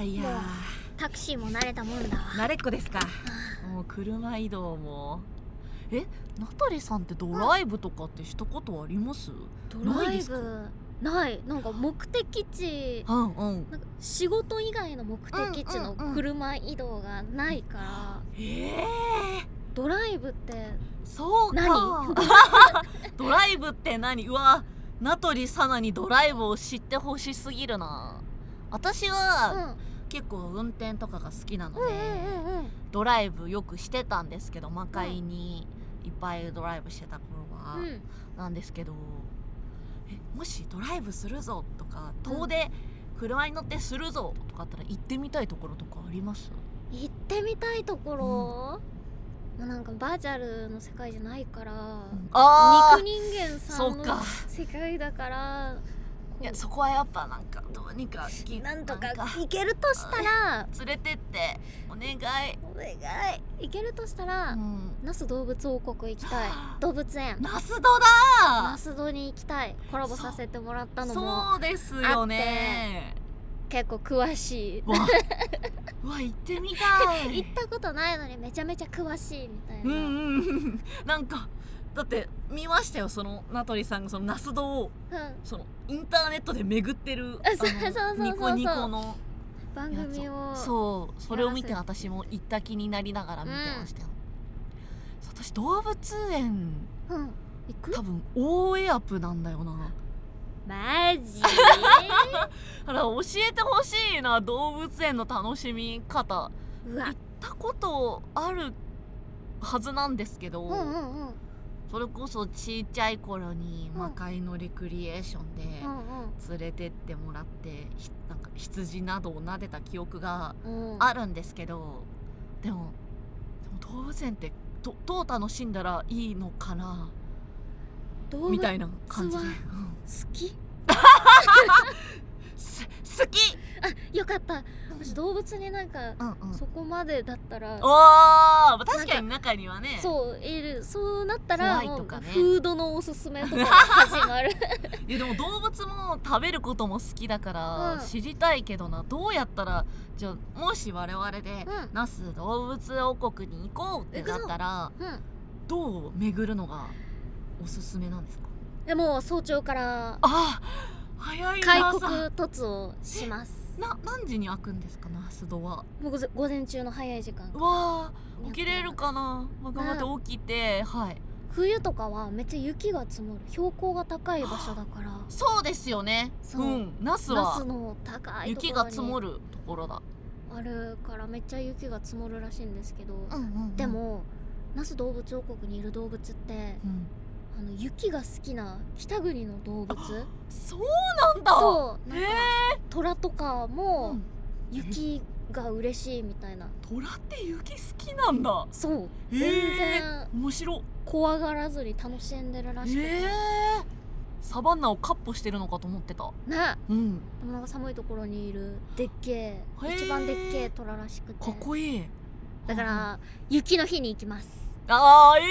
いやもうタクシーも慣れたもんだわ。慣れっこですか。もう車移動も。ナタリさんってドライブとかってしたことあります？ドライブない。なんか目的地、なんか仕事以外の目的地の車移動がないから、ドライブってそうか何ドライブって何？うわ、名取さなにドライブを知ってほしすぎるな。私は、結構運転とかが好きなので、ドライブよくしてたんですけど、魔界にいっぱいドライブしてた頃は、なんですけど、もしドライブするぞとか、遠出車に乗ってするぞとかあったら行ってみたいところとかあります？行ってみたいところ、もうなんかバーチャルの世界じゃないから、肉人間さんの世界だから、いや、そこはやっぱなんかどうにかなんとか行けるとしたら連れてってお願い行けるとしたら、那須どうぶつ王国行きたい。動物園那須戸那須戸に行きたい。コラボさせてもらったのもそうですよね。結構詳しい。うわ行ってみたい行ったことないのにめちゃめちゃ詳しいみたいな。なんかだって見ましたよ、その名取さんがその那須戸を、そのインターネットで巡ってるニコニコの番組を、それを見て私も行った気になりながら見てましたよ。私動物園、多分大江アップなんだよな。マジあら、教えてほしいな、動物園の楽しみ方。行ったことあるはずなんですけど、それこそちっちゃい頃に魔界のレクリエーションで連れてってもらって、なんか羊などを撫でた記憶があるんですけど、でも動物園ってどう楽しんだらいいのかなみたいな感じで。好き好き。よかった。私動物になんか、そこまでだったら、確かに中にはね、そうなったらもうフードのおすすめとかが始まる。いやでも動物も食べることも好きだから知りたいけどな、どうやったら、じゃあもし我々で那須動物王国に行こうってなったら、どう巡るのがおすすめなんですか？でも早朝から早いな。開国突をします。何時に開くんですか、那須戸は？もう午前中の早い時間。起きれるかな。頑張って起きて。冬とかはめっちゃ雪が積もる、標高が高い場所だから。そうですよね。那須はの高い雪が積もるところだ。あるからめっちゃ雪が積もるらしいんですけど、でも那須どうぶつ王国にいる動物って、雪が好きな北国の動物。そうなんだ。そう、なんか虎とかも雪が嬉しいみたいな。虎って雪好きなんだ。そう、全然面白。怖がらずに楽しんでるらしくて、サバンナをカッポしてるのかと思ってたね。でもなんか寒いところにいるでっけえ、一番でっけえ虎らしくてかっこいい。だから雪の日に行きます。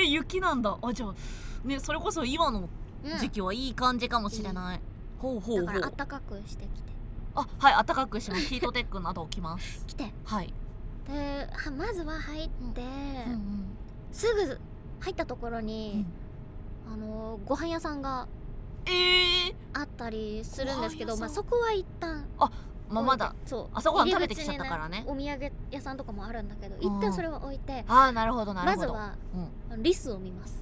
雪なんだ。じゃあね、それこそ今の時期はいい感じかもしれない。だから暖かくしてきて。暖かくします。ヒートテックなどを着ます。着て。で、まずは入って、すぐ入ったところに、ご飯屋さんがあったりするんですけど、そこは一旦まだ朝ごはん食べてきちゃったからね。お土産屋さんとかもあるんだけど、一旦それは置いて、なるほどなるほど。まずはリスを見ます。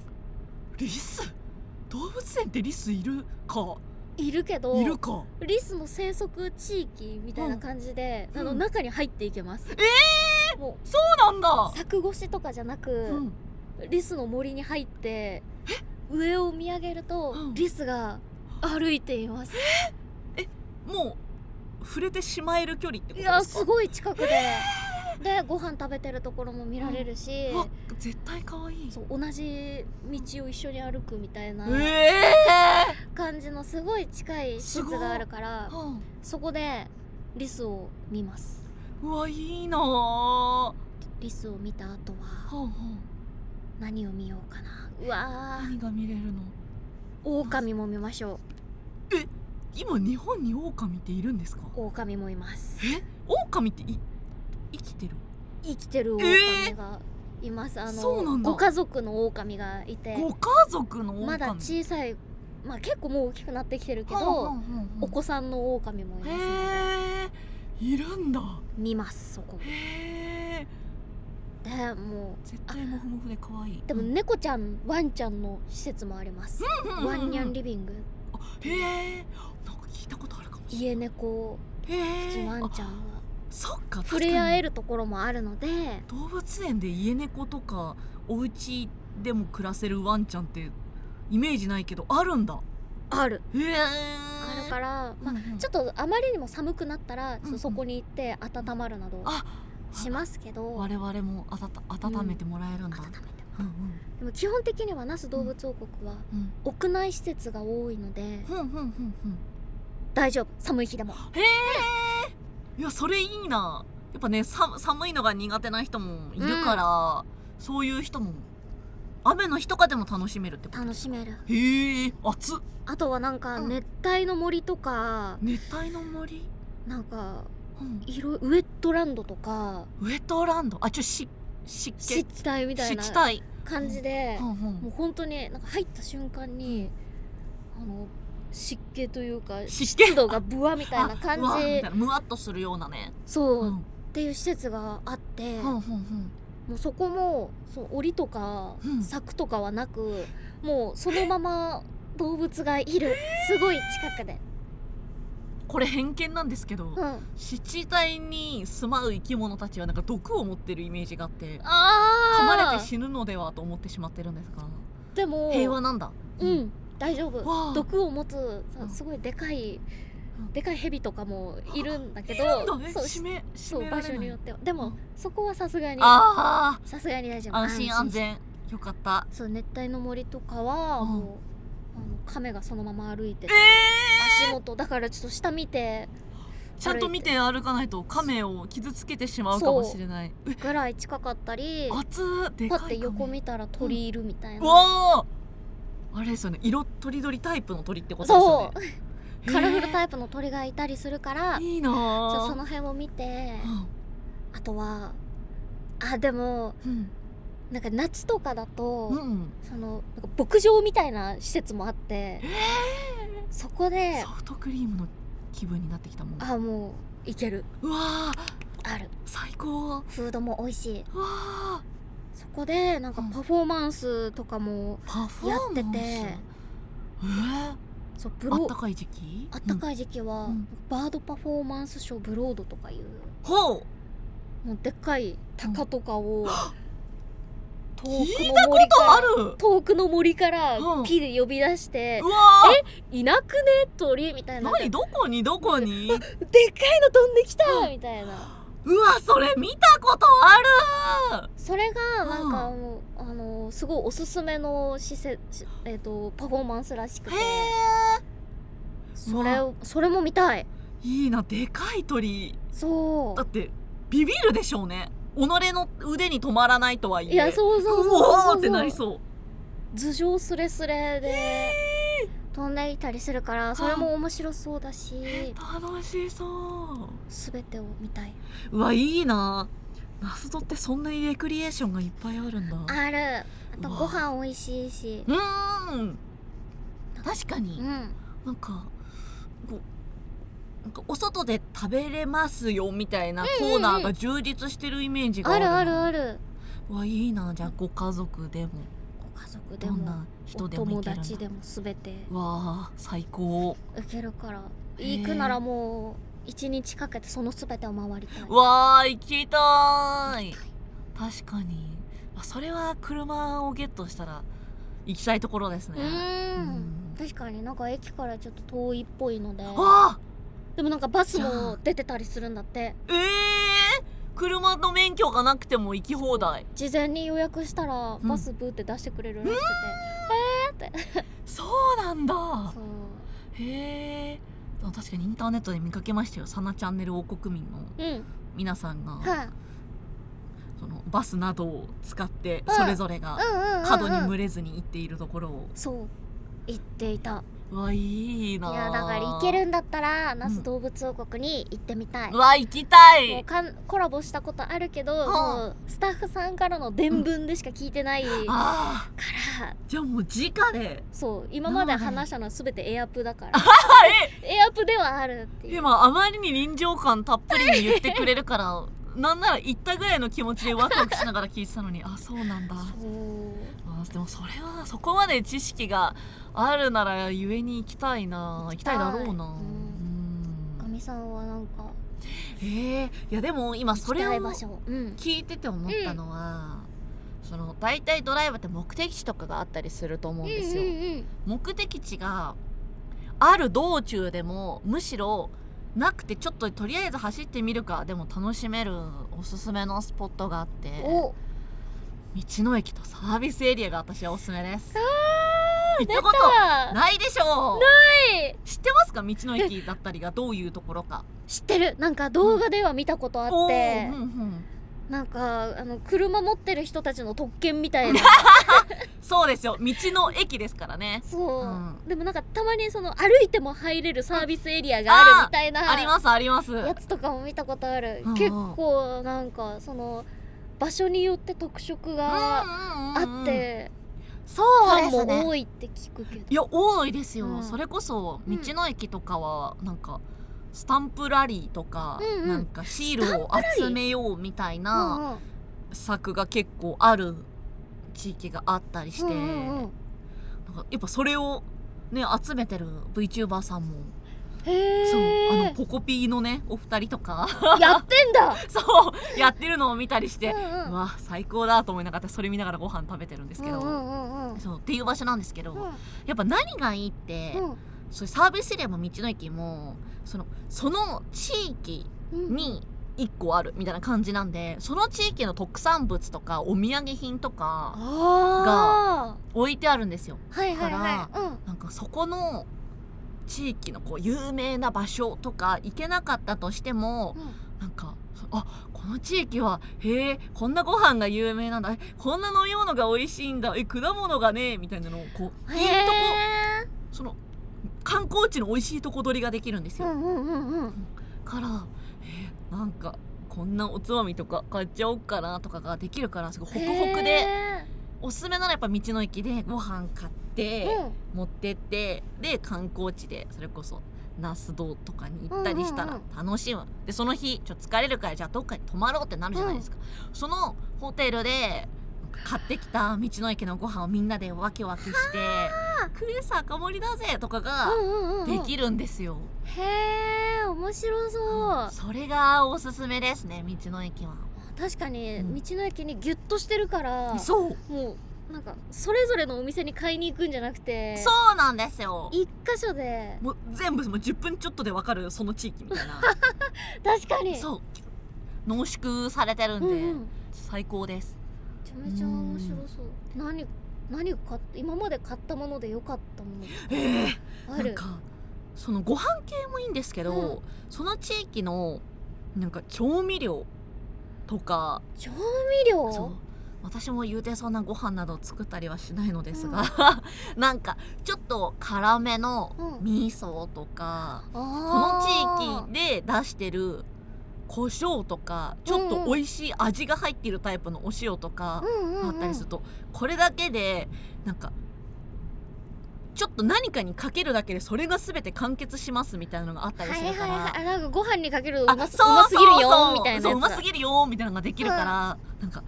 リス？動物園ってリスいるか？いるけど、リスの生息地域みたいな感じで、中に入っていけます。もうそうなんだ。柵越しとかじゃなく、リスの森に入って上を見上げると、リスが歩いています。もう触れてしまえる距離ってことですか？いや、すごい近くで、でご飯食べてるところも見られるし、うわ絶対可愛い。そう同じ道を一緒に歩くみたいな感じのすごい近い施設があるから、そこでリスを見ます。うわいいな。リスを見た後は何を見ようかな。うわ何が見れるの？狼も見ましょう。今日本に狼っているんですか？狼もいます。狼って生きてる？生きてる狼がいます。そうなんだ。ご家族の狼がいて、ご家族の狼まだ小さい、まあ結構もう大きくなってきてるけど、お子さんの狼もいますので、いるんだ。見ますそこ。でもう絶対モフモフで可愛い。でも猫ちゃん、ワンちゃんの施設もあります。ワンニャンリビング。なんか聞いたことあるかもしれない。家猫、普通ワンちゃんがそっか、触れ合えるところもあるので、動物園で家猫とかお家でも暮らせるワンちゃんってイメージないけどあるんだ。あるあるから、ちょっとあまりにも寒くなったらそこに行って温まるなどしますけど、我々も温めてもらえるんだ。でも基本的には那須どうぶつ王国は屋内施設が多いので大丈夫、寒い日でも。いやそれいいな。やっぱね寒いのが苦手な人もいるから、そういう人も雨の日とかでも楽しめるってこと？楽しめる。暑っ。あとはなんか熱帯の森とか、熱帯の森なんかウェットランドとか、ウェットランド、湿地帯みたいな感じで、もう本当になんか入った瞬間に湿気というか湿度がブワみたいな感じ、むわっとするようなね、そうっていう施設があって、もうそこも檻とか柵とかはなく、もうそのまま動物がいる、すごい近くで。これ偏見なんですけど、湿地帯に住まう生き物たちはなんか毒を持ってるイメージがあって、噛まれて死ぬのではと思ってしまってるんですが、でも平和なんだ。大丈夫。毒を持つすごいでかいヘビとかもいるんだけど、そう場所によっては。でもそこはさすがに大丈夫。安心安全。よかった。そう、熱帯の森とかはもう亀がそのまま歩いてて、足元だからちょっと下見て、ちゃんと見て歩かないと亀を傷つけてしまうかもしれないぐらい近かったり、パッて横見たら鳥いるみたいな。あれですよね、色とりどりタイプの鳥ってことですよね。カラフルタイプの鳥がいたりするから、いいなあ。その辺を見て、あとはでもなんか夏とかだとなんか牧場みたいな施設もあって、そこでソフトクリームの気分になってきたもん。もういける。ある。最高。フードも美味しい。そこでなんかパフォーマンスとかもやってて、あったかい時期？あったかい時期はバードパフォーマンスショーブロードとかいう、もうでっかい鷹とかを遠くの森からピで呼び出して、いなくね鳥みたいな。何？どこに？でっかいの飛んできたみたいな。それ見たことある。それがなんかもうすごいおすすめの施設、パフォーマンスらしくて、それも見たい。いいな、でかい鳥。そうだってビビるでしょうね。己の腕に止まらないとはいえ、いやそうってなりそう。頭上スレスレで飛んでいたりするから、それも面白そうだし、楽しそう。全てを見たい。いいな。那須戸ってそんなにレクリエーションがいっぱいあるんだ。ある。あとご飯美味しいし。確かに、なんかお外で食べれますよみたいなコーナーが充実してるイメージがある。ある。いいな。じゃあご家族でもどんな人でもお友達でも全て最高。受けるから、行くならもう1日かけてその全てを回りたい。行きたい。確かにそれは車をゲットしたら行きたいところですね。確かになんか駅からちょっと遠いっぽいので、でもなんかバスも出てたりするんだって。車の免許がなくても行き放題。事前に予約したらバスブーって出してくれるらしくて、ってそうなんだ。そうへえ。確かにインターネットで見かけましたよ。サナチャンネル王国民の皆さんが、そのバスなどを使ってそれぞれが角に群れずに行っているところを、そう行っていた。うわ、いいな。いやだから行けるんだったら那須動物王国に行ってみたい。うわ、行きたい。もうコラボしたことあるけど、もうスタッフさんからの伝聞でしか聞いてないから、じゃあもう直で。そう今まで話したのは全てエアプだからエアプではあるっていう。今あまりに臨場感たっぷりに言ってくれるからなんなら行ったぐらいの気持ちでワクワクしながら聞いてたのに、あ、そうなんだ。でもそれはそこまで知識があるならゆえに行きたいな。行きたいだろうな。かみさんはなんかいやでも今それを聞聞いてて思ったのは、その大体ドライブって目的地とかがあったりすると思うんですよ。目的地がある道中でもむしろなくて、ちょっととりあえず走ってみるかでも楽しめるおすすめのスポットがあって、道の駅とサービスエリアが私はおすすめです。行ったことないでしょう。ない。知ってますか？道の駅だったりがどういうところか。知ってる。なんか動画では見たことあって、なんか車持ってる人たちの特権みたいなそうですよ、道の駅ですからね。そう、でもなんかたまにその歩いても入れるサービスエリアがあるみたいな、ありますありますやつとかも見たことある。結構なんかその場所によって特色があって、そうですね、ファンも多いって聞くけど。いや多いですよ、それこそ道の駅とかはなんかスタンプラリーとか、なんかシールを集めようみたいな策が結構ある地域があったりして、なんかやっぱそれをね集めてる VTuber さんも、そうポコピーのねお二人とかやってんだそうやってるのを見たりして、うわ最高だと思いながらそれ見ながらご飯食べてるんですけど、そうっていう場所なんですけど、やっぱ何がいいって、そういうサービスエリアも道の駅もその地域に1個あるみたいな感じなんで、その地域の特産物とかお土産品とかが置いてあるんですよ。だからなんかそこの地域のこう有名な場所とか行けなかったとしても、なんかこの地域はこんなご飯が有名なんだ、こんな飲み物が美味しいんだ、果物がねみたいなのをこういいとこ、その観光地の美味しいとこ取りができるんですよ。からなんかこんなおつまみとか買っちゃおうかなとかができるから、すごいホクホクでおすすめならやっぱ道の駅でご飯買って持ってって、で観光地でそれこそ那須堂とかに行ったりしたら楽しむ。でその日ちょっと疲れるからじゃあどっかに泊まろうってなるじゃないですか。そのホテルで買ってきた道の駅のご飯をみんなでワキワキしてクレス赤盛りだぜとかができるんですよ。へー、面白そう。それがおすすめですね、道の駅は。確かに道の駅にギュッとしてるから、そうもうなんかそれぞれのお店に買いに行くんじゃなくて、そうなんですよ、一箇所でもう全部もう10分ちょっとで分かるその地域みたいな確かにそう濃縮されてるんで、最高です。めちゃめちゃ面白そう。何か今まで買ったもので良かったものある？なんかそのご飯系もいいんですけど、その地域のなんか調味料とか。調味料？そう、私も言うてそんなご飯など作ったりはしないのですが、なんかちょっと辛めの味噌とか、この地域で出してる胡椒とかちょっと美味しい味が入っているタイプのお塩とかあったりすると、これだけでなんかちょっと何かにかけるだけでそれが全て完結しますみたいなのがあったりするから、なんかご飯にかけるとうますぎるよみたいなやつ、うますぎるよみたいなのができるから、なんか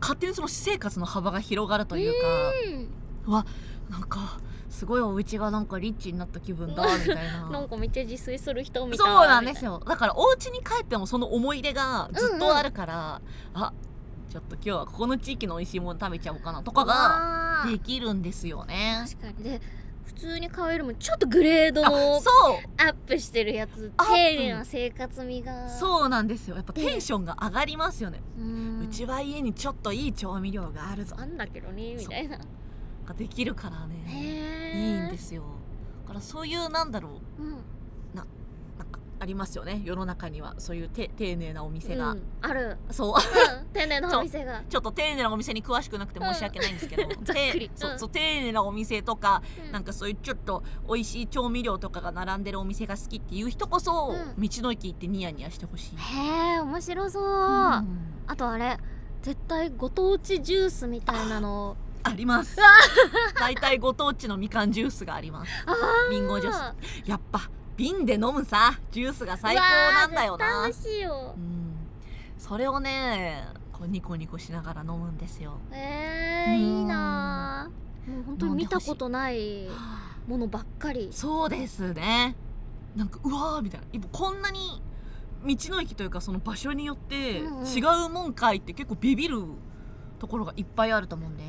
勝手にその私生活の幅が広がるというか、わなんかすごいお家がなんかリッチになった気分だみたいななんかめっちゃ自炊する人みたいな。そうなんですよ。だからお家に帰ってもその思い出がずっとあるから、ちょっと今日はここの地域の美味しいもの食べちゃおうかなとかができるんですよね。確かに。で普通に買えるもん、ちょっとグレードのそうアップしてるやつ、あ丁寧な生活味が。そうなんですよ。やっぱテンションが上がりますよね。ううちは家にちょっといい調味料があるぞあんだけどねみたいな。ができるからね、へいいんですよ。だからそういうなんだろう、うんなんかありますよね、世の中にはそういう丁寧なお店が、ある。そう丁寧なお店が。ちょっと丁寧なお店に詳しくなくて申し訳ないんですけど、ざっくりそう丁寧なお店とか、うんなんかそういうちょっと美味しい調味料とかが並んでるお店が好きっていう人こそ、うん道の駅行ってニヤニヤしてほしい。へえ、面白そう。ああとあれ、絶対ご当地ジュースみたいなの。りますだいたいご当地のみかんジュースがあります。りんごジュース、やっぱ瓶で飲むさジュースが最高なんだよな。楽しいよ。それをねこうニコニコしながら飲むんですよ。いいな。もう本当に見たことないものばっかり。そうですね。なんかうわーみたいな、今こんなに道の駅というかその場所によって違うもんかいって結構ビビるところがいっぱいあると思うんで、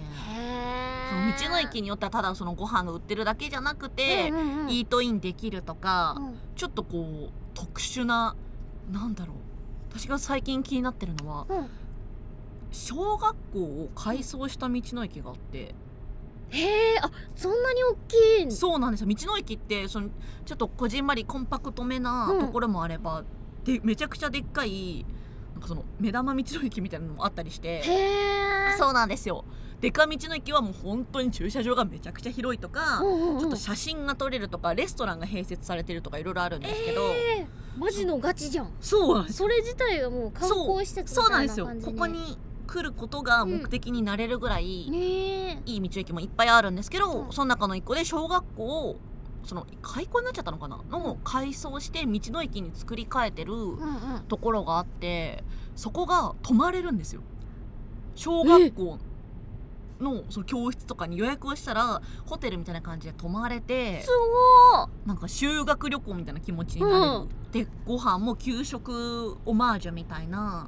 その道の駅によってはただそのご飯が売ってるだけじゃなくて、イートインできるとか、ちょっとこう特殊な、なんだろう、私が最近気になってるのは、小学校を改装した道の駅があって、へえ、あ、そんなに大きいん。そうなんですよ。道の駅ってそのちょっとこじんまりコンパクトめなところもあれば、でめちゃくちゃでっかいなんかその目玉道の駅みたいなのもあったりして、へえ。そうなんですよ。デカ道の駅はもう本当に駐車場がめちゃくちゃ広いとか、ちょっと写真が撮れるとか、レストランが併設されてるとかいろいろあるんですけど、マジのガチじゃん。そうなんです。それ自体がもう観光施設みたいな感じに。そうなんですよ。ここに来ることが目的になれるぐらい、いい道の駅もいっぱいあるんですけど、その中の一個で小学校をその開校になっちゃったのかなの改装して道の駅に作り変えてるところがあって、そこが泊まれるんですよ。小学校のその教室とかに予約をしたらホテルみたいな感じで泊まれて、すごー。なんか修学旅行みたいな気持ちになれる、でご飯も給食オマージュみたいな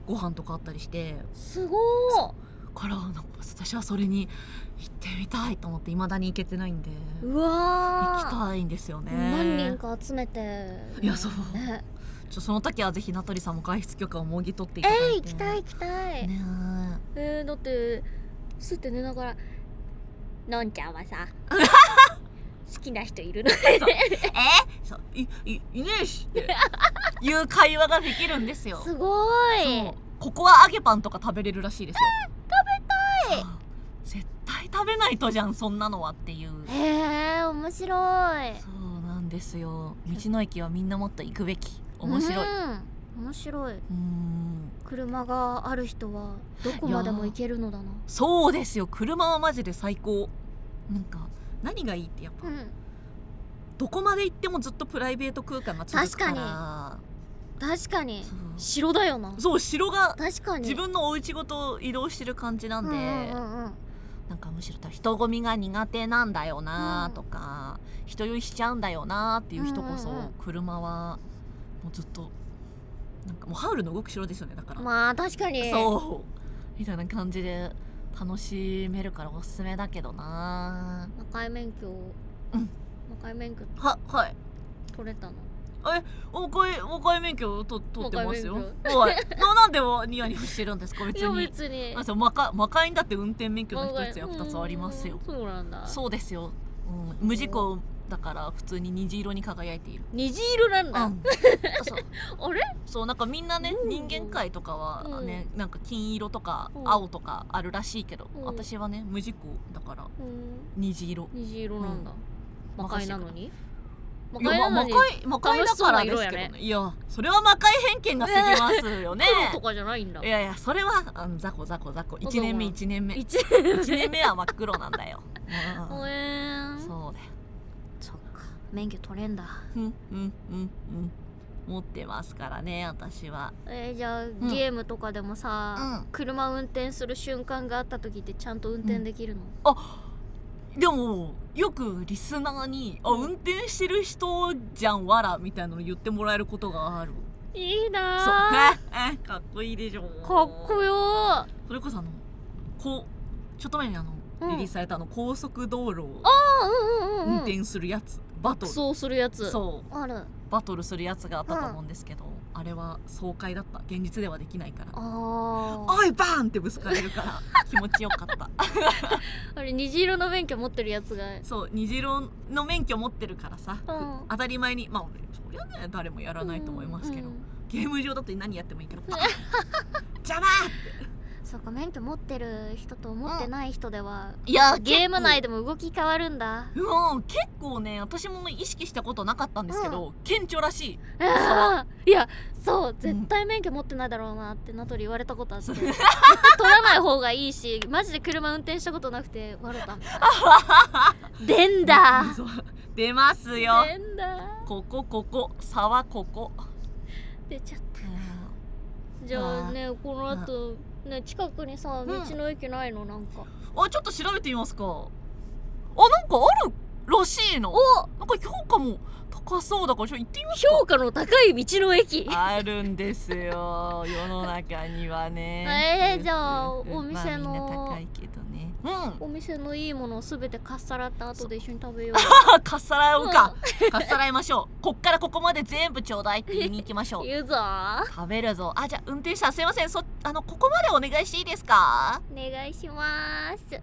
ご飯とかあったりして、すごー。からなんか私はそれに行ってみたいと思って未だに行けてないんで、うわー、行きたいんですよね。何人か集めて、いやそうね、その時はぜひ名取さんも外出許可をもぎ取っていただいて、行きたい行きたい、ね、だってすって寝ながらのんちゃんはさ好きな人いるのそういねえしっていう会話ができるんですよ。すごい。そう、ここは揚げパンとか食べれるらしいですよ。食べたい。絶対食べないとじゃんそんなのはっていう。へえ、面白い。そうなんですよ。道の駅はみんなもっと行くべき。面白い。面白い。車がある人はどこまでも行けるのだな。そうですよ。車はマジで最高。なんか何がいいってやっぱ、どこまで行ってもずっとプライベート空間が続くから。確かに城だよな。そう、城が確かに自分のお家ごと移動してる感じなんで、なんかむしろ人混みが苦手なんだよなとか、人酔いしちゃうんだよなっていう人こそ、車はもうずっとなんかもうハウルの動く城ですよね。だからまあ確かにそうみたいな感じで楽しめるからおすすめだけどな。魔界免許、魔界免許はい取れたの？魔界免許取ってますよ。なんでニヤニヤしてるんですか？別に。別に。魔界にだって運転免許の一つや二つありますよ。そうなんだ。そうですよ。無事故だから普通に虹色に輝いている。虹色なんだ。そう。あれ？そう、なんかみんなね、人間界とかはね、なんか金色とか青とかあるらしいけど、私はね無事故だから虹色。虹色なんだ。魔界なのに？魔界だからですけどね。いや、それは魔界偏見が過ぎますよね。黒とかじゃないんだ。いやそれは雑魚1年目1年目は真っ黒なんだよ。そうだよ。そっか、免許取れんだ。持ってますからね、私は。じゃあゲームとかでもさ、車運転する瞬間があった時ってちゃんと運転できるの？でもよくリスナーに運転してる人じゃんわらみたいなの言ってもらえることがある。いいなー。かっこいいでしょ。かっこよー。それこそちょっと前にリリースされた高速道路を運転するやつ、バトルそうするやつ、そうある、バトルするやつがあったと思うんですけど、あれは爽快だった。現実ではできないから、おいバーンってぶつかれるから気持ちよかったあれ虹色の免許持ってるやつが、そう虹色の免許持ってるからさ、当たり前に、まあそりゃね誰もやらないと思いますけど、ゲーム上だと何やってもいいけどバーン邪魔ってそうか、免許持ってる人と持ってない人では、いやゲーム内でも動き変わるんだ。結構ね、私も意識したことなかったんですけど、顕著らしい。いや、そう絶対免許持ってないだろうなってナトリ言われたことあって、絶対取らない方がいいし、マジで車運転したことなくて笑ったみたいな出んだ出ますよ、出んだ、ここ差はここ出ちゃった。じゃあね、この後ね、近くにさ、道の駅ないの？なんかちょっと調べてみますか。なんかあるらしいの。なんか評価も高そうだから行ってみますか。評価の高い道の駅あるんですよ世の中にはね。じゃあお店の、まあみんな高いけどね、お店のいいものをすべてかっさらった後で一緒に食べようかっさらうか、かっさらいましょう。こっからここまで全部ちょうだいって言いに行きましょう言うぞ食べるぞ。じゃあ運転手さんすいません、ここまでお願いしていいですか。お願いします。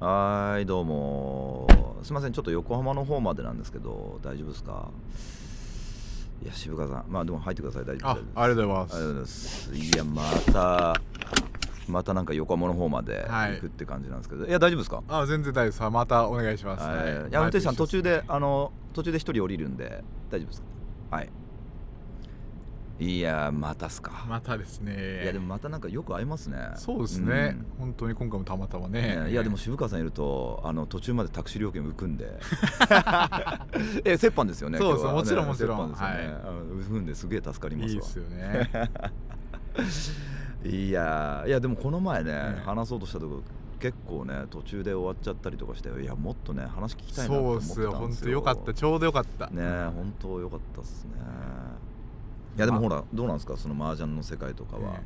はい、どうも。すいません、ちょっと横浜の方までなんですけど、大丈夫ですか？いや、渋川さん、まあでも入ってください、大丈夫です。ありがとうございます。ありがとうございます。いや、またなんか横浜の方まで行くって感じなんですけど、いや、大丈夫ですか？全然大丈夫です。またお願いします。いや、運転手さん、途中で一人降りるんで、大丈夫ですか？はい。いや、またっすか。またですね。いや、でもまたなんかよく会いますね。そうですね、本当に今回もたまたまね。いや、でも渋川さんいると途中までタクシー料金浮くんで折半ですよね。そうです、もちろんもちろん。浮くんですげえ助かりますわ。いいですよねいやでもこの前ね、話そうとしたところ結構ね途中で終わっちゃったりとかして、いやもっとね話聞きたいなと思ってたんですよ。そうですよ、本当よかった、ちょうどよかったね。本当よかったっすね。いやでもほら、どうなんですか、その麻雀の世界とかは、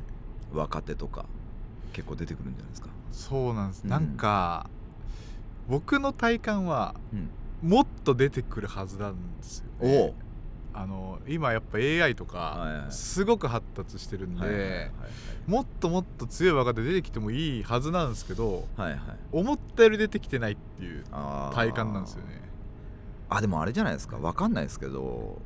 若手とか結構出てくるんじゃないですか。そうなんです、なんか僕の体感は、もっと出てくるはずなんですよね。今やっぱ AI とかすごく発達してるんで、もっともっと強い若手出てきてもいいはずなんですけど、思ったより出てきてないっていう体感なんですよね。でもあれじゃないですか、分かんないですけど、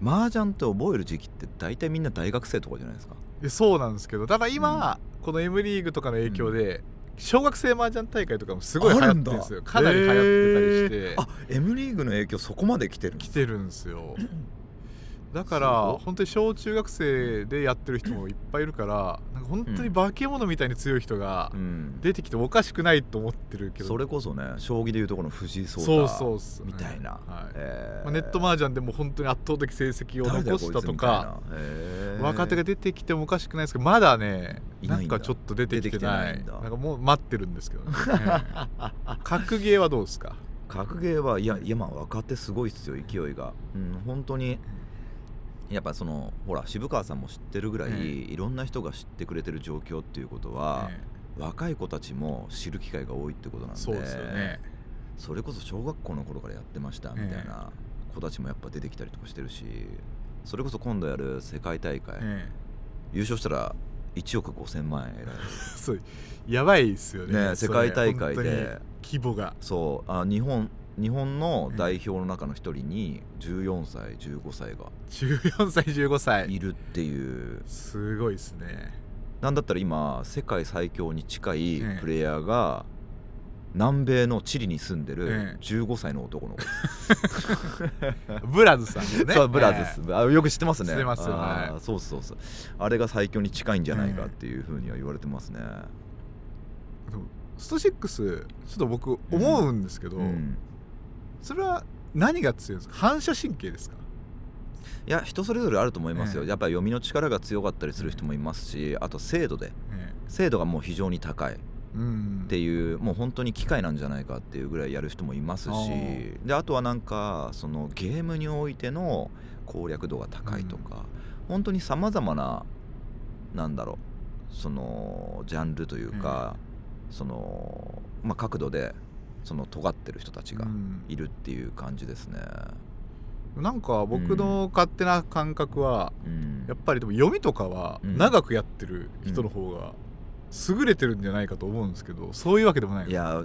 麻雀って覚える時期って大体みんな大学生とかじゃないですか。そうなんですけど、だから今、この M リーグとかの影響で、小学生麻雀大会とかもすごい流行ってるんですよ。かなり流行ってたりして、M リーグの影響そこまで来てるんですよ。だから本当に小中学生でやってる人もいっぱいいるからなんか本当に化け物みたいに強い人が出てきてもおかしくないと思ってるけど、それこそね将棋でいうとこの藤井聡太みたいな、ネット麻雀でも本当に圧倒的成績を残したとか若手が出てきてもおかしくないですけど、まだねなんかちょっと出てきてないなんかもう待ってるんですけどね格ゲーはどうですか？格ゲーはいやまあ若手すごいっすよ勢いが、本当にやっぱそのほら渋川さんも知ってるぐらい、いろんな人が知ってくれてる状況っていうことは、若い子たちも知る機会が多いってことなんで、そうですよね。それこそ小学校の頃からやってましたみたいな子たちもやっぱ出てきたりとかしてるし、それこそ今度やる世界大会、優勝したら1億5000万円得られるそうやばいっすよ ね世界大会で規模がそう日本の代表の中の一人に14歳15歳が14歳15歳いるっていうすごいですね。なんだったら今世界最強に近いプレイヤーが南米のチリに住んでる15歳の男の子ブラズさんですね。そうブラズです、よく知ってますね。知ってますよ、そうあれが最強に近いんじゃないかっていうふうには言われてますね。スト6ちょっと僕思うんですけど、それは何が強いんですか？反射神経ですか？いや人それぞれあると思いますよ、やっぱり読みの力が強かったりする人もいますし、あと精度がもう非常に高いっていう、もう本当に機械なんじゃないかっていうぐらいやる人もいますし、であとはなんかそのゲームにおいての攻略度が高いとか、本当にさまざまななんだろうそのジャンルというか、その角度でその尖ってる人たちがいるっていう感じですね。なんか僕の勝手な感覚は、やっぱりでも読みとかは長くやってる人の方が優れてるんじゃないかと思うんですけど、そういうわけでもない。いや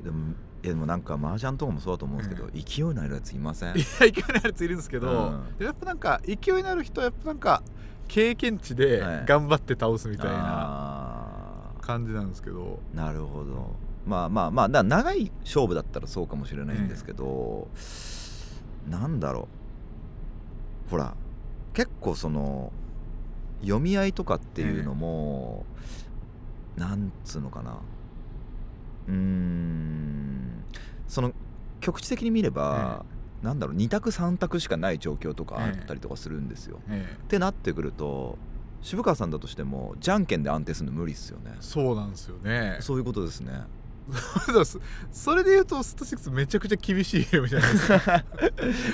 でもなんか麻雀とかもそうだと思うんですけど、勢いのあるやついません？いや勢いのあるやついるんですけど、やっぱなんか勢いのある人はやっぱなんか経験値で頑張って倒すみたいな感じなんですけど、なるほど。まあ長い勝負だったらそうかもしれないんですけど、なんだろうほら結構その読み合いとかっていうのも、なんつうのかな、その局地的に見れば、なんだろう2択3択しかない状況とかあったりとかするんですよ、ってなってくると渋川さんだとしてもじゃんけんで安定するの無理っすよね。そうなんですよね。そういうことですね。それで言うとスト6めちゃくちゃ厳しいゲームじゃないですか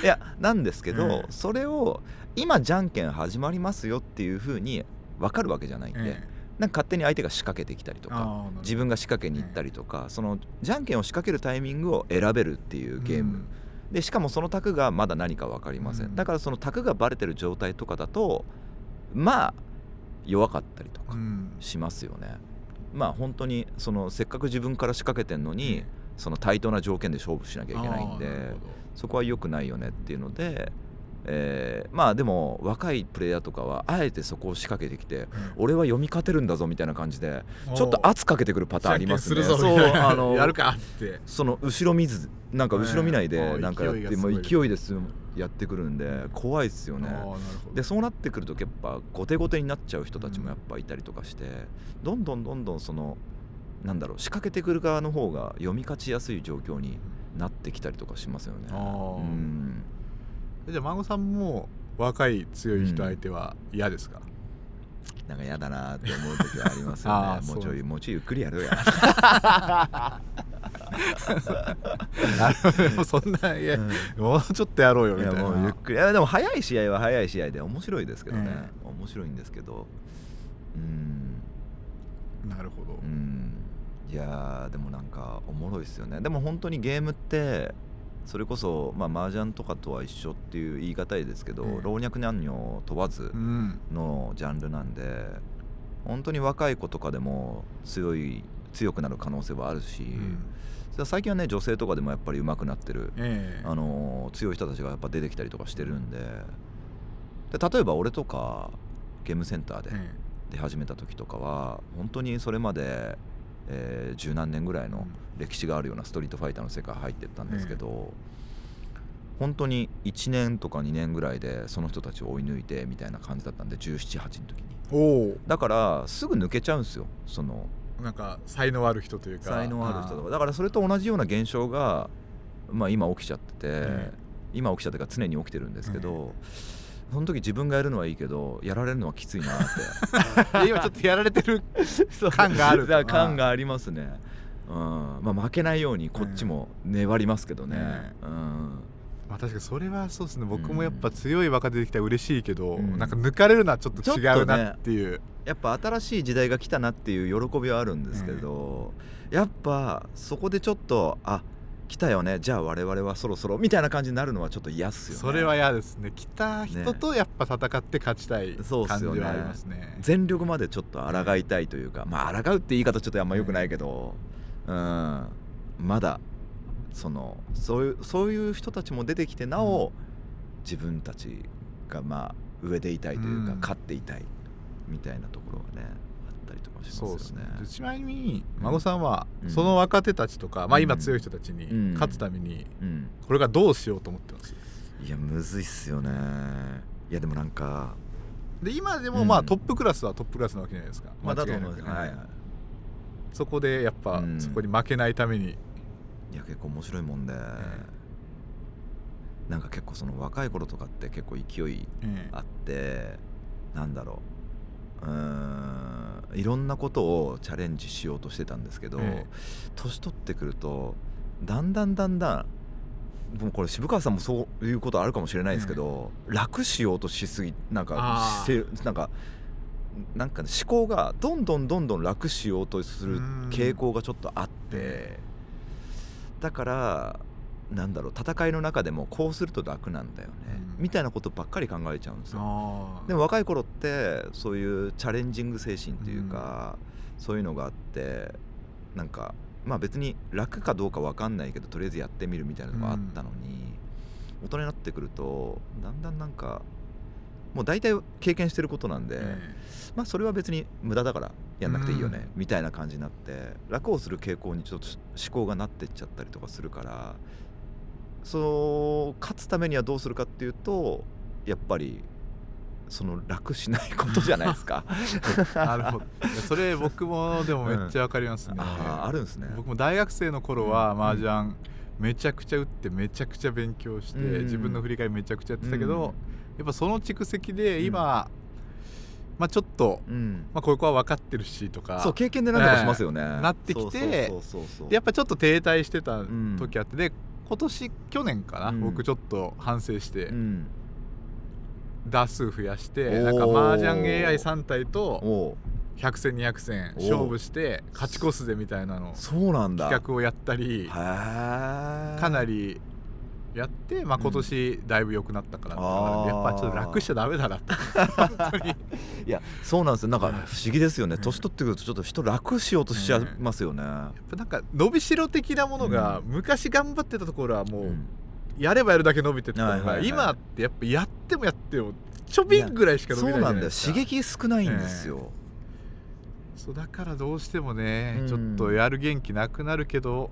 いやなんですけど、それを今じゃんけん始まりますよっていう風に分かるわけじゃないんで、なんか勝手に相手が仕掛けてきたりとか自分が仕掛けに行ったりとか、そのじゃんけんを仕掛けるタイミングを選べるっていうゲーム、でしかもその卓がまだ何か分かりません、だからその卓がバレてる状態とかだとまあ弱かったりとかしますよね。まあ本当にそのせっかく自分から仕掛けてんのに、その対等な条件で勝負しなきゃいけないんで、そこは良くないよねっていうので、まあでも若いプレイヤーとかはあえてそこを仕掛けてきて、俺は読み勝てるんだぞみたいな感じでちょっと圧かけてくるパターンありますね。そうやるかってその後ろ見ずなんか後ろ見ないでなんかやってもう勢いですやってくるんで怖いっすよね。でそうなってくるとやっぱ後手後手になっちゃう人たちもやっぱいたりとかして、どんどんそのなんだろう仕掛けてくる側の方が読み勝ちやすい状況になってきたりとかしますよね。じゃあ孫さんも若い強い人相手は嫌ですか？なんか嫌だなって思う時はありますよね。もうちょいゆっくりやるやそんな、いや、もうちょっとやろうよみたいな。もうゆっくり。でも早い試合は早い試合で面白いですけどね、面白いんですけど、なるほど。いやでもなんかおもろいですよね。でも本当にゲームってそれこそ麻雀とかとは一緒っていう言い難いですけど、老若男女問わずのジャンルなんで、本当に若い子とかでも強くなる可能性はあるし、最近はね女性とかでもやっぱり上手くなってる、強い人たちがやっぱ出てきたりとかしてるんで、例えば俺とかゲームセンターで出始めた時とかは本当にそれまで十何年ぐらいの歴史があるようなストリートファイターの世界入ってったんですけど、本当に1年とか2年ぐらいでその人たちを追い抜いてみたいな感じだったんで、17、8の時に。だからすぐ抜けちゃうんですよ、そのなんか才能ある人というか。才能ある人とかだから、それと同じような現象が、まあ、今起きちゃってて、今起きちゃってから常に起きてるんですけど、その時自分がやるのはいいけどやられるのはきついなって今ちょっとやられてる感がある感がありますね。まあ、負けないようにこっちも粘りますけどね。まあ、確かにそれはそうですね。僕もやっぱ強い若手できたら嬉しいけど、なんか抜かれるのはちょっと違うなっていう、やっぱ新しい時代が来たなっていう喜びはあるんですけど、やっぱそこでちょっと来たよね、じゃあ我々はそろそろみたいな感じになるのはちょっと嫌っすよね。それは嫌ですね。来た人とやっぱ戦って勝ちたい感じはありますね。全力までちょっと抗いたいというか、まあ抗うって言い方ちょっとあんま良くないけど、まだそういう人たちも出てきて、なお自分たちがまあ上でいたいというか、勝っていたいみたいなところがねあったりとかしますよね。ちなみに孫さんはその若手たちとか、まあ今強い人たちに勝つためにこれがどうしようと思ってます？いやむずいっすよね。いやでもなんかで今でもまあトップクラスはトップクラスなわけじゃないですか。まあだと思う。そこでやっぱそこに負けないために、いや結構面白いもんで、なんか結構その若い頃とかって結構勢いあって、なんだろう、いろんなことをチャレンジしようとしてたんですけど、年取ってくるとだんだんもうこれ渋川さんもそういうことあるかもしれないですけど、楽しようとしすぎ、なんか思考がどんどん楽しようとする傾向がちょっとあって、だからなんだろう、戦いの中でもこうすると楽なんだよね、みたいなことばっかり考えちゃうんですよ。でも若い頃ってそういうチャレンジング精神というか、そういうのがあって、なんかまあ別に楽かどうか分かんないけどとりあえずやってみるみたいなのがあったのに、大人になってくるとだんだんなんかもう大体経験してることなんで、まあそれは別に無駄だからやんなくていいよね、みたいな感じになって楽をする傾向にちょっと思考がなってっちゃったりとかするから、勝つためにはどうするかっていうと、やっぱりその楽しないことじゃないですか。なるほど。それ僕もでもめっちゃわかりますね。あるんですね。僕も大学生の頃は麻雀めちゃくちゃ打ってめちゃくちゃ勉強して、自分の振り返りめちゃくちゃやってたけど、やっぱその蓄積で今、まあちょっと、まあここは分かってるしとか、そう経験で何とかしますよね、なってきて、でやっぱちょっと停滞してた時あって、で去年かな、僕ちょっと反省して、打数増やして、なんか麻雀 AI3 体と100戦200戦勝負して勝ち越すぜみたいなの企画をやったり、かなりやって、まあ今年だいぶ良くなったから、やっぱちょっと楽しちゃダメだなって本当に。いやそうなんですよ。なんか不思議ですよね、年取ってくるとちょっと人楽しようとしちゃいますよね。やっぱなんか伸びしろ的なものが、昔頑張ってたところはもうやればやるだけ伸びてったのが、今ってやっぱやってもちょびんぐらいしか伸びないじゃないですか。そうなんだよ、刺激少ないんですよ。そうだからどうしてもね、ちょっとやる元気なくなるけど、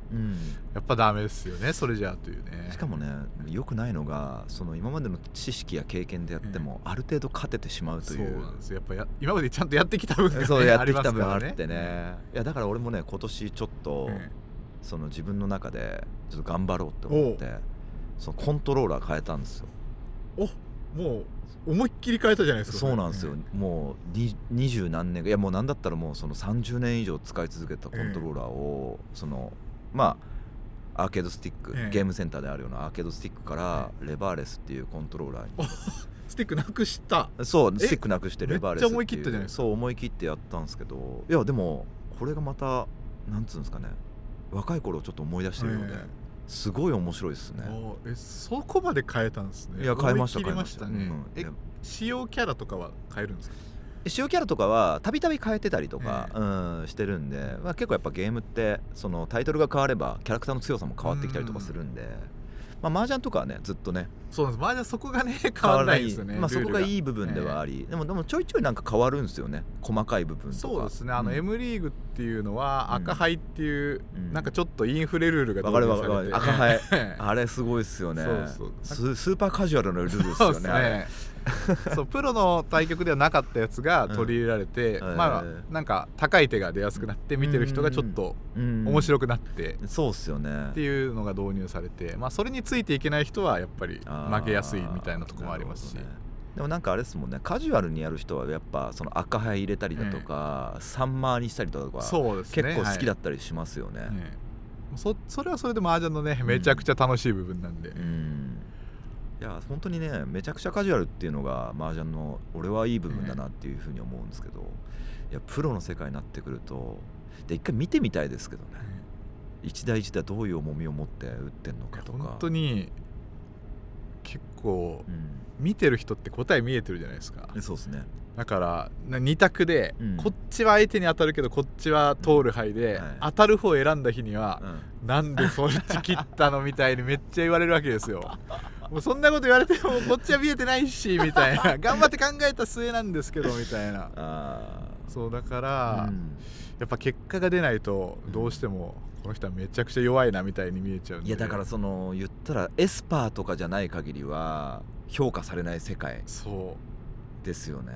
やっぱダメですよね、それじゃあというね。しかもね、良くないのがその今までの知識や経験でやっても、ある程度勝ててしまうという。そうなんですよ。やっぱ今までちゃんとやってきた分が、ね、そうやってきた分あってね。いやだから俺もね、今年ちょっと、その自分の中でちょっと頑張ろうって思って、そのコントローラー変えたんですよ。もう思いっきり変えたじゃないですか。そうなんですよ、もう20何年、いやもうなんだったらもうその30年以上使い続けたコントローラーを、そのまあアーケードスティック、ゲームセンターであるようなアーケードスティックからレバーレスっていうコントローラーにスティックなくした。そうスティックなくしてレバーレスっていう、めっちゃ思い切ったじゃないですか。そう思い切ってやったんですけど、いやでもこれがまたなんつうんですかね、若い頃をちょっと思い出してるようで、すごい面白いですね。そこまで変えたんですね。いや変えましたね。使用キャラとかは変えるんですか？使用キャラとかはたびたび変えてたりとか、してるんで、まあ、結構やっぱゲームってそのタイトルが変わればキャラクターの強さも変わってきたりとかするんで、麻雀とかはねずっとねそうなんです。麻雀そこがね変わらないんですよね。そこがいい部分ではあり、でもちょいちょいなんか変わるんですよね、細かい部分とか。そうですね。M リーグっていうのは赤牌っていう、なんかちょっとインフレルールが導入されて、赤牌あれすごいですよね。そうスーパーカジュアルなルールですよね。そうプロの対局ではなかったやつが取り入れられて、まあなんか高い手が出やすくなって見てる人がちょっと面白くなって、そうっすよねっていうのが導入されて、まあそれについていけない人はやっぱり負けやすいみたいなところもありますし、でもなんかあれですもんね、カジュアルにやる人はやっぱその赤牌入れたりだとか、サンマーにしたりとかそうですね、結構好きだったりしますよね。それはそれで麻雀のねめちゃくちゃ楽しい部分なんで、いや本当にねめちゃくちゃカジュアルっていうのが麻雀の俺はいい部分だなっていうふうに思うんですけど、いやプロの世界になってくるとで一回見てみたいですけどね、一台一台どういう重みを持って打ってんのかとか。本当に結構、見てる人って答え見えてるじゃないですか。そうですね。だから2択で、こっちは相手に当たるけどこっちは通る牌で、当たる方を選んだ日には、なんでそっち切ったのみたいにめっちゃ言われるわけですよ。もうそんなこと言われてもこっちは見えてないしみたいな頑張って考えた末なんですけどみたいな。そうだから、やっぱ結果が出ないとどうしてもこの人はめちゃくちゃ弱いなみたいに見えちゃうんで。いやだからその言ったらエスパーとかじゃない限りは評価されない世界ですよね。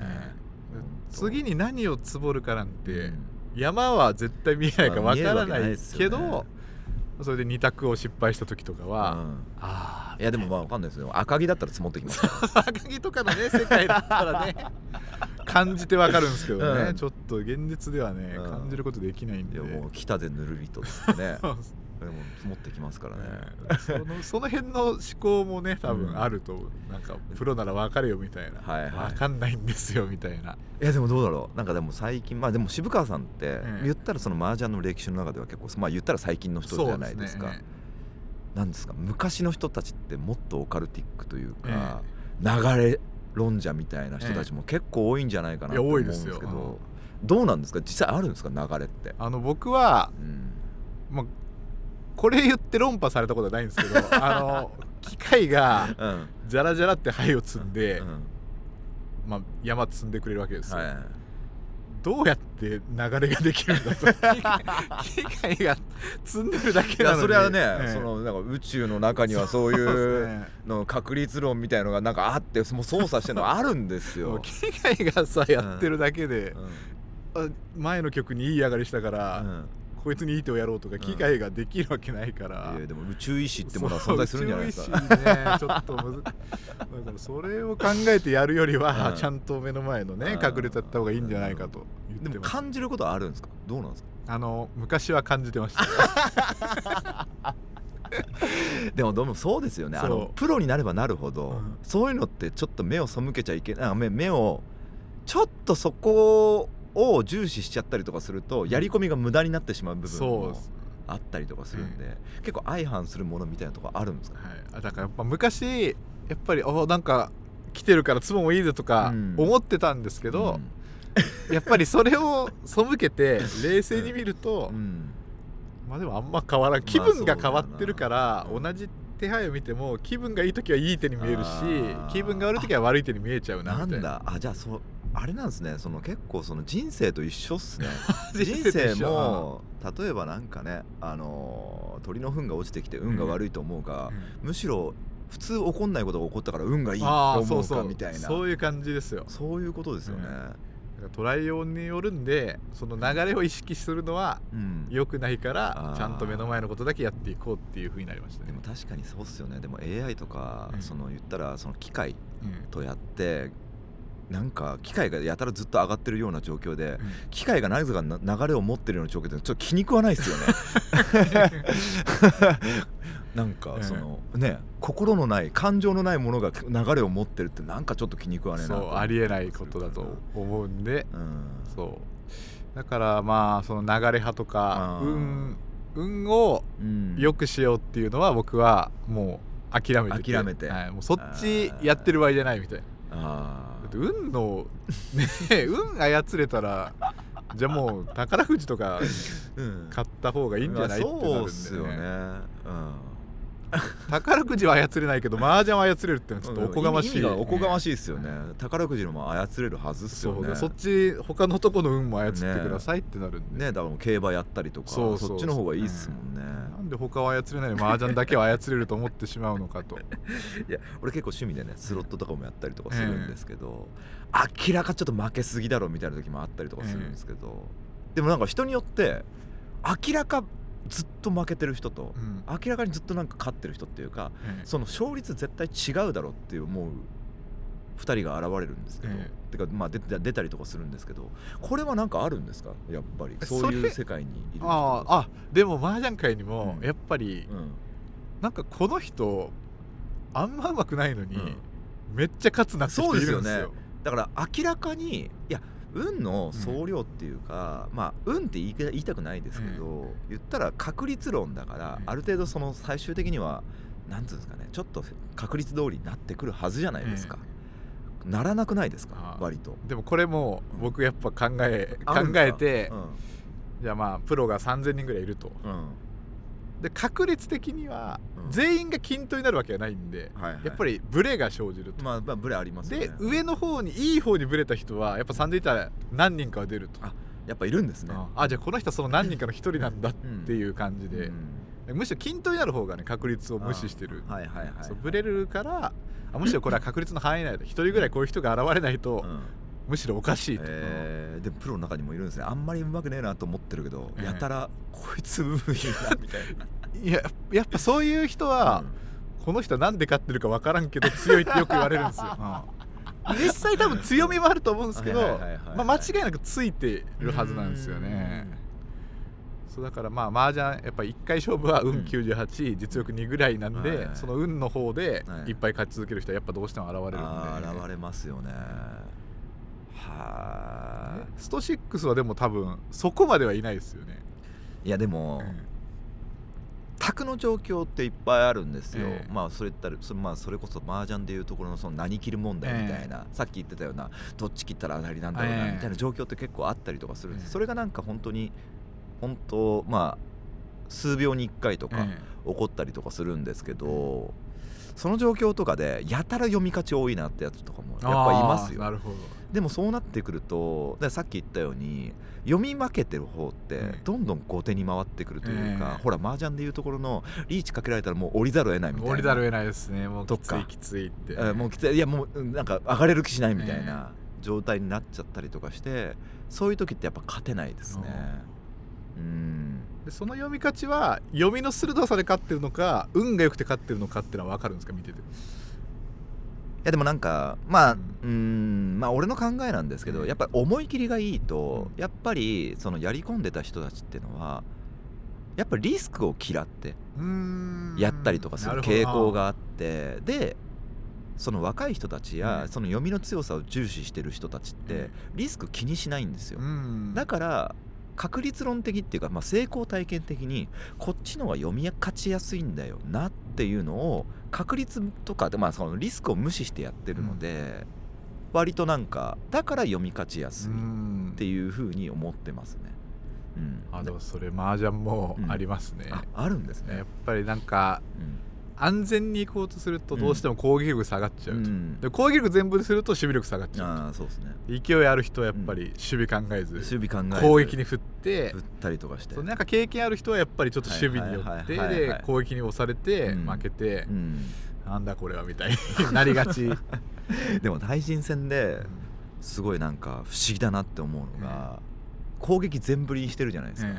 次に何をつぼるかなんて、山は絶対見えないかわからないけど、それで2択を失敗した時とかは、いやでもまあ分かんないですよ、赤城だったら積もってきますから赤城とかのね世界だったらね感じてわかるんですけどね、ちょっと現実ではね、感じることできないんで。もう北でぬるりとですねでも積もってきますからねその辺の思考もね多分あると、なんかプロなら分かるよみたいな、分かんないんですよみたいな。いやでもどうだろう、なんかでも最近でも渋川さんって言ったらその麻雀の歴史の中では結構言ったら最近の人じゃないですか。なんですか、昔の人たちってもっとオカルティックというか、流れ論者みたいな人たちも結構多いんじゃないかなと思うんですけど、どうなんですか、実際あるんですか流れって。僕は、まあこれ言って論破されたことはないんですけど機械がジャラジャラって灰を積んで、山積んでくれるわけですよ。どうやって流れができるんだと機械が積んでるだけなのに。それはね、そのなんか宇宙の中にはそういうの確率論みたいなのがなんかあって、もう操作してるのあるんですよ。機械がさやってるだけで、前の曲にいい上がりしたから、こいつにいい手をやろうとか機械ができるわけないから、でも宇宙意志ってものは存在するんじゃないですか。宇宙意志ねちょっとだからそれを考えてやるよりは、ちゃんと目の前のね確率やった方がいいんじゃないかと言ってます。でも感じることはあるんですか、どうなんですか。昔は感じてましたでもそうですよね、プロになればなるほど、そういうのってちょっと目を背けちゃいけない、目をちょっとそこを重視しちゃったりとかすると、やり込みが無駄になってしまう部分もあったりとかするんで、結構相反するものみたいなところあるんですか。だからやっぱ昔やっぱりなんか来てるからツボもいいぜとか思ってたんですけど、やっぱりそれを背けて冷静に見ると、でもあんま変わらん、気分が変わってるから、同じ手配を見ても気分がいい時はいい手に見えるし、気分が悪い時は悪い手に見えちゃうなみたいな。じゃああれなんですね、結構その人生と一緒っすね人生も例えばなんかね、鳥の糞が落ちてきて運が悪いと思うか、むしろ普通起こんないことが起こったから運がいいと思うかみたいな、そういう感じですよ。そういうことですよね。捉えようによるんで、その流れを意識するのは良くないから、ちゃんと目の前のことだけやっていこうっていう風になりましたね。でも確かにそうっすよね。でも AI とか、言ったらその機械とやって、なんか機械がやたらずっと上がってるような状況で、機械がなぜか流れを持ってるような状況でちょっと気に食わないですよねなんか心のない感情のないものが流れを持ってるってなんかちょっと気に食わねえな。そうありえないことだと思うんで、そうだからその流れ派とか運を良くしようっていうのは僕はもう諦めて、もうそっちやってる場合じゃないみたいな。だって運の運操れたらじゃあもう宝くじとか買った方がいいんじゃないってなるんでね。そうっすよね。宝くじは操れないけど麻雀は操れるってのはちょっとおこがましい、意味がおこがましいですよね。宝くじのも操れるはずっすよね。そうそっち他のとこの運も操ってくださいってなるんでね。だから競馬やったりとかそっちの方がいいっすもんね。なんで他は操れないのに麻雀だけは操れると思ってしまうのかと。いや俺結構趣味でねスロットとかもやったりとかするんですけど、明らかちょっと負けすぎだろみたいな時もあったりとかするんですけど、でもなんか人によって明らかずっと負けてる人と、明らかにずっとなんか勝ってる人っていうか、その勝率絶対違うだろうって思う2人が現れるんですけど、てかまあ出たりとかするんですけど、これはなんかあるんですか？やっぱりそういう世界にいる人たち。でも麻雀界にもやっぱり、なんかこの人あんま上手くないのに、めっちゃ勝つなって人いるんですよ。だから明らかにいや運の総量っていうか、まあ運って言いたくないですけど、言ったら確率論だから、ある程度その最終的にはなんていうんですかね、ちょっと確率通りになってくるはずじゃないですか。ならなくないですか？割と。でもこれも僕やっぱ考えて、じゃあまあプロが3000人ぐらいいると。で確率的には全員が均等になるわけはないんで、やっぱりブレが生じると。まあブレありますよね。で上の方にいい方にブレた人はやっぱ3000いたら何人かは出ると。やっぱいるんですね。じゃあこの人はその何人かの一人なんだっていう感じで、むしろ均等になる方がね確率を無視してる。ブレるからむしろこれは確率の範囲内で一人ぐらいこういう人が現れないと、むしろおかしいと。でプロの中にもいるんですね。あんまりうまくねえなと思ってるけど、やたらこいつうまいなみたいな。いややっぱそういう人は、この人はなんで勝ってるか分からんけど強いってよく言われるんですよ。実際多分強みもあると思うんですけど、間違いなくついてるはずなんですよね。そうだからまあ麻雀やっぱり1回勝負は運98、実力2ぐらいなんで、その運の方でいっぱい勝ち続ける人はやっぱどうしても現れるんで。現れますよね。スト6はでも多分そこまではいないですよね。いやでも、卓の状況っていっぱいあるんですよ。まあそれ言ったらそれこそ麻雀でいうところのその何切る問題みたいな、さっき言ってたようなどっち切ったら当たりなんだろうなみたいな状況って結構あったりとかするんです。それがなんか本当まあ数秒に1回とか起こったりとかするんですけど、その状況とかでやたら読み勝ち多いなってやつとかもやっぱいますよ。なるほど。でもそうなってくるとさっき言ったように読み負けてる方ってどんどん後手に回ってくるというか、ほら麻雀でいうところのリーチかけられたらもう降りざるを得ないみたいな。降りざるを得ないですね。もうきついって、もうきつい、いやもうなんか上がれる気しないみたいな状態になっちゃったりとかして、そういう時ってやっぱ勝てないですね。でその読み勝ちは読みの鋭さで勝ってるのか運が良くて勝ってるのかっていうのは分かるんですか、見てて。いやでもなんかまあ俺の考えなんですけど、やっぱり思い切りがいいと、やっぱりそのやり込んでた人たちっていうのはやっぱりリスクを嫌ってやったりとかする傾向があって、でその若い人たちやその読みの強さを重視してる人たちってリスク気にしないんですよ。だから確率論的っていうか、まあ、成功体験的にこっちの方が読み勝ちやすいんだよなっていうのを確率とかで、まあ、そのリスクを無視してやってるので、割となんかだから読み勝ちやすいっていうふうに思ってますね。でもそれ麻雀もありますね。あるんですね。やっぱりなんか、安全に行こうとするとどうしても攻撃力下がっちゃうと、で攻撃力全部ですると守備力下がっちゃうと。そうですね。勢いある人はやっぱり守備考えず、攻撃に振ったりとかして、なんか経験ある人はやっぱりちょっと守備によってで攻撃に押されて負けて、なんだこれはみたいになりがち。でも対人戦ですごいなんか不思議だなって思うのが、攻撃全振りにしてるじゃないですか。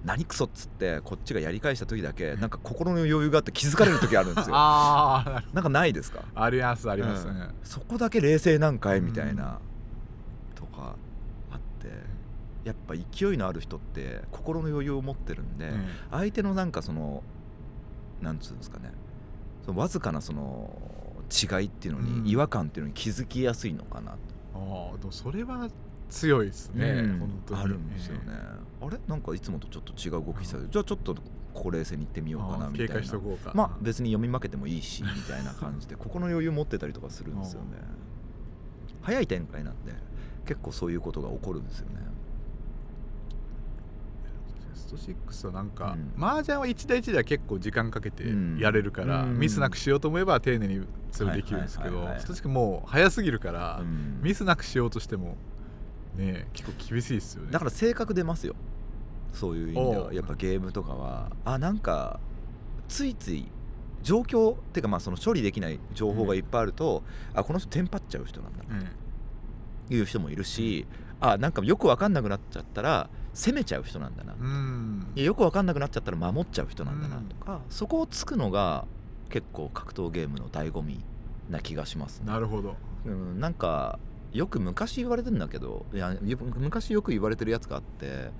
何クソっつってこっちがやり返した時だけなんか心の余裕があって気づかれる時あるんですよ。なんかないですか？ありますね。そこだけ冷静なんかいみたいなとかあって、やっぱ勢いのある人って心の余裕を持ってるんで、相手のなんかそのなんつうんですかね、そのわずかなその違いっていうのに、違和感っていうのに気づきやすいのかなと。でもそれは強いですね。本当にあるんですよね。あれなんかいつもとちょっと違う動きしたじゃあちょっとここ冷静にいってみようかなみたいな。警戒しとこうか。まあ別に読み負けてもいいしみたいな感じで心の余裕持ってたりとかするんですよね。早い展開なんで結構そういうことが起こるんですよね。スト6はなんか、麻雀は1台1台結構時間かけてやれるから、ミスなくしようと思えば丁寧にそれできるんですけど、スト6もう早すぎるから、ミスなくしようとしてもね結構厳しいですよね。だから性格出ますよ、そういう意味では。やっぱゲームとかはなんかついつい状況っていうか、その処理できない情報がいっぱいあると、この人テンパっちゃう人なんだなという人もいるし、なんかよく分かんなくなっちゃったら攻めちゃう人なんだな、よく分かんなくなっちゃったら守っちゃう人なんだなとか、そこをつくのが結構格闘ゲームの醍醐味な気がしますね。なるほど。なんかよく昔言われてるんだけど、昔よく言われてるやつがあって、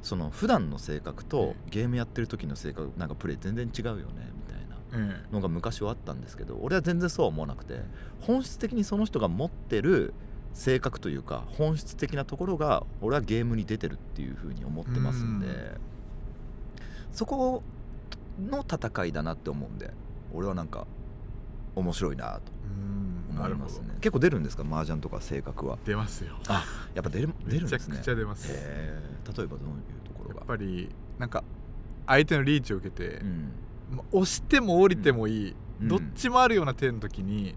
その普段の性格とゲームやってる時の性格、なんかプレイ全然違うよねみたいなのが昔はあったんですけど、俺は全然そうは思わなくて、本質的にその人が持ってる性格というか本質的なところが俺はゲームに出てるっていう風に思ってますんで、そこの戦いだなって思うんで、俺はなんか面白いなと思いますね。結構出るんですか、麻雀とか性格は。出ますよ。やっぱ出るんですね。めちゃくちゃ出ます。例えばどういうところが。やっぱりなんか相手のリーチを受けて、押しても降りてもいい、どっちもあるような手の時に、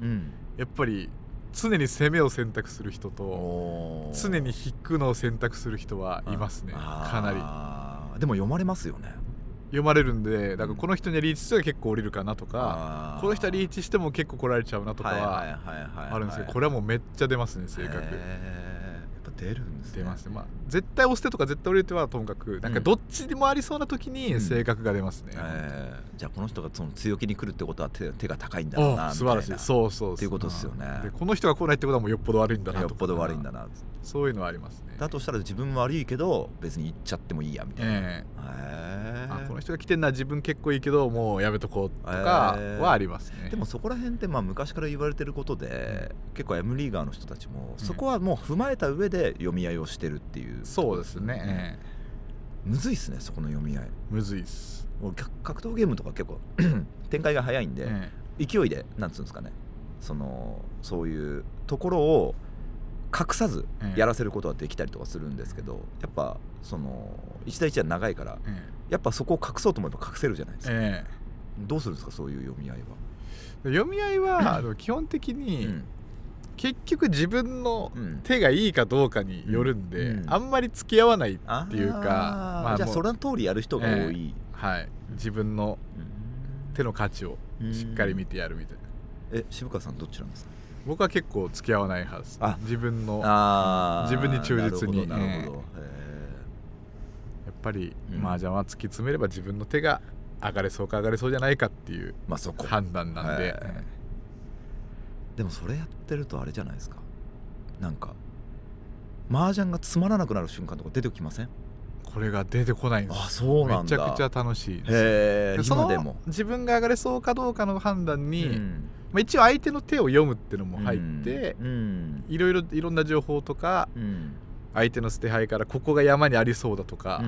やっぱり常に攻めを選択する人と常に引くのを選択する人はいますね。かなり。でも読まれますよね。読まれるんで、だからこの人にはリーチしては結構降りるかなとか、この人はリーチしても結構来られちゃうなとかはあるんですけど、これはもうめっちゃ出ますね、性格。やっぱ出るんですね。出ますね。絶対押してとか絶対降りる手はともかく、なんかどっちでもありそうな時に性格が出ますね。じゃあこの人がその強気に来るってことは手が高いんだろうなみたいな。素晴らしい。そうっていうことですよね。でこの人が来ないってことはもうよっぽど悪いんだなとか。よっぽど悪いんだな。そういうのはありますね。だとしたら自分悪いけど別に行っちゃってもいいやみたいな。この人が来てんのは自分結構いいけどもうやめとこうとかはありますね。でもそこら辺って昔から言われてることで、結構 M リーガーの人たちもそこはもう踏まえた上で読み合いをしてるっていう。そうですね。むずいっすね、そこの読み合い。むずいっす。格闘ゲームとか結構展開が早いんで、勢いでなんつうんですかね、そういうところを隠さずやらせることはできたりとかするんですけど、やっぱその1対1は長いから、やっぱそこを隠そうと思えば隠せるじゃないですか。どうするんですか、そういう読み合いは。読み合いは基本的に結局自分の手がいいかどうかによるんで、あんまり付き合わないっていうか、じゃあその通りやる人が多い。自分の手の価値をしっかり見てやるみたいな。渋川さんどっちなんですか。僕は結構付き合わないはず。自分に忠実に。なるほど。やっぱり麻雀は突き詰めれば自分の手が上がれそうか上がれそうじゃないかっていう判断なんで。でもそれやってるとあれじゃないですか、なんか麻雀がつまらなくなる瞬間とか出てきません？これが出てこないんです。そうなんだ。めちゃくちゃ楽しいです。今でも自分が上がれそうかどうかの判断に、一応相手の手を読むっていうのも入って、いろんな情報とか、相手の捨て牌からここが山にありそうだとか、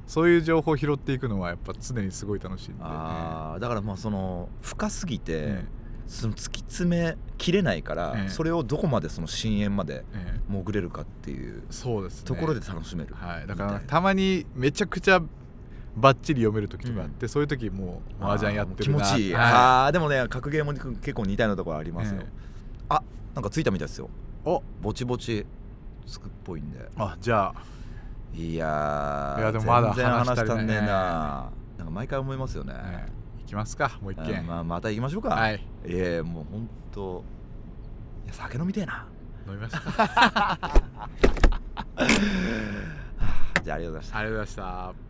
そういう情報を拾っていくのはやっぱ常にすごい楽しいんで、だからその深すぎて、その突き詰めきれないから、それをどこまでその深淵まで潜れるかっていうところで楽しめる。だからたまにめちゃくちゃバッチリ読める時とかあって、そういう時もう麻雀やってるな。気持ちいい。でもね、格ゲーも結構似たようなところありますよ。なんかついたみたいですよ。ぼちぼちつくっぽいんで。じゃあいやでもまだ全然話したんねえな。なんか毎回思いますよね。行きますか、もう一軒。また行きましょうか。もう本当酒飲みてえな。飲みました。じゃあありがとうございました。ありがとうございました。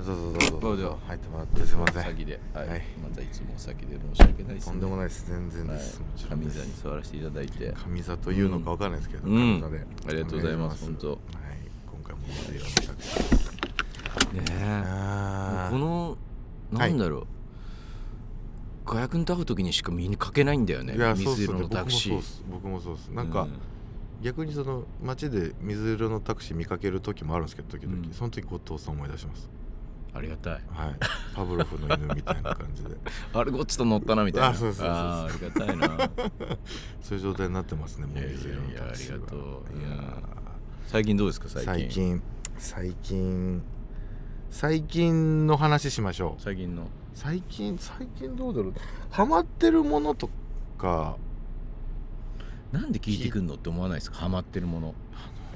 そうじゃ入ってもらってすいません。先で、はい、はい、またいつもお先で申し訳ないです、ね、とんでもないです。全然です。はい、上座に座らせていただいて、上座というのかわからないですけど、上座で、ありがとうございます。本当。はい、今回も水色の作詞です。ねえ。このなんだろう。はいガヤ君と会う時にしか見かけないんだよね。水色のタクシー。僕もそうです。なんか、逆にその街で水色のタクシー見かける時もあるんですけど、時々、その時後藤さん思い出します。ありがたい。はい。パブロフの犬みたいな感じで。あれこっちと乗ったなみたいな。そうありがたいな。そういう状態になってますね。もう水色のタクシーは。ありがとう。いや最近どうですか最近の話しましょう。最近どうだろう。ハマってるものとかなんで聞いてくんのって思わないですか。ハマってるもの。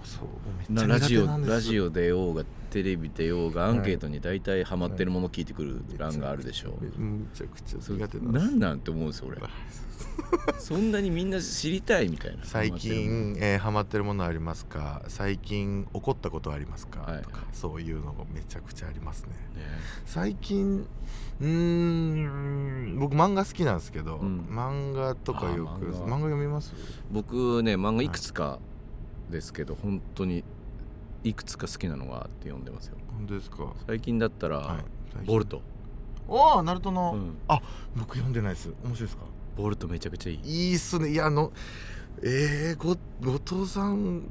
そうめっちゃ苦手なんです。ラジオ出ようがテレビ出ようがアンケートに大体ハマってるもの聞いてくる欄があるでしょ。めちゃくちゃ苦手なんて思うんですよ俺。そんなにみんな知りたいみたいな。最近ハマってるものありますか。最近怒ったことありますか、とかそういうのがめちゃくちゃありますね。最近僕漫画好きなんですけど、漫画とかよく漫画読みます。僕ね漫画いくつかですけど、本当にいくつか好きなのがあって読んでますよ。本当ですか。最近だったら、ボルト。おお、ナルトの、僕読んでないです。面白いですか。ボルトめちゃくちゃいい。いいっすね。いや後藤さん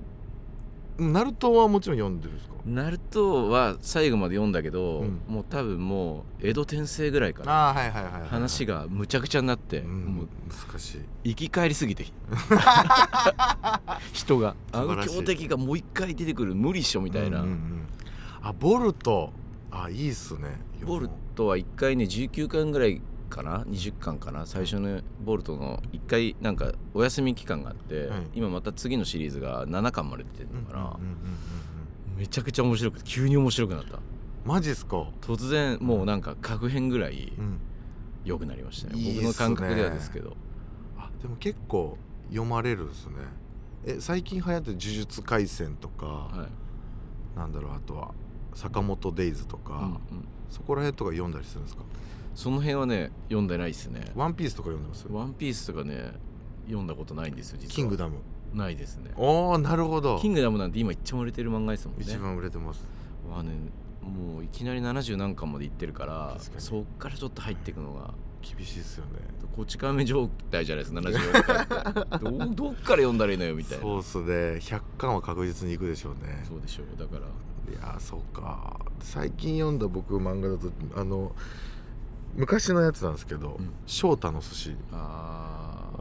ナルトはもちろん読んでるんですか。ナルトは最後まで読んだけど、もう多分もう江戸転生ぐらいから話がむちゃくちゃになって、もう難しい生き返りすぎて人が強敵がもう一回出てくる無理っしょみたいな。ボルトいいっすね。ボルトは1回ね19巻ぐらいかな20巻かな。最初のボルトの1回なんかお休み期間があって、今また次のシリーズが7巻まで出てるのかな。めちゃくちゃ面白くて急に面白くなった。マジっすか。突然もうなんか各編ぐらい良くなりましたね。僕の感覚ではですけど。でも結構読まれるんですね。最近流行ってる呪術廻戦とか、なんだろう、あとは坂本デイズとか、そこら辺とか読んだりするんですか。その辺はね読んでないっすね。ワンピースとか読んでます。ワンピースとかね読んだことないんですよ実は。キングダムないですね。なるほど。キングダムなんて今一番売れてる漫画ですもんね。一番売れてます。もういきなり70何巻までいってるから、そっからちょっと入っていくのが厳しいですよね。こち亀状態じゃないですか70巻ってどっから読んだらいいのよみたいな。そうっすね。100巻は確実にいくでしょうね。そうでしょう。だからいやそうか。最近読んだ僕漫画だと昔のやつなんですけど、翔太の寿司。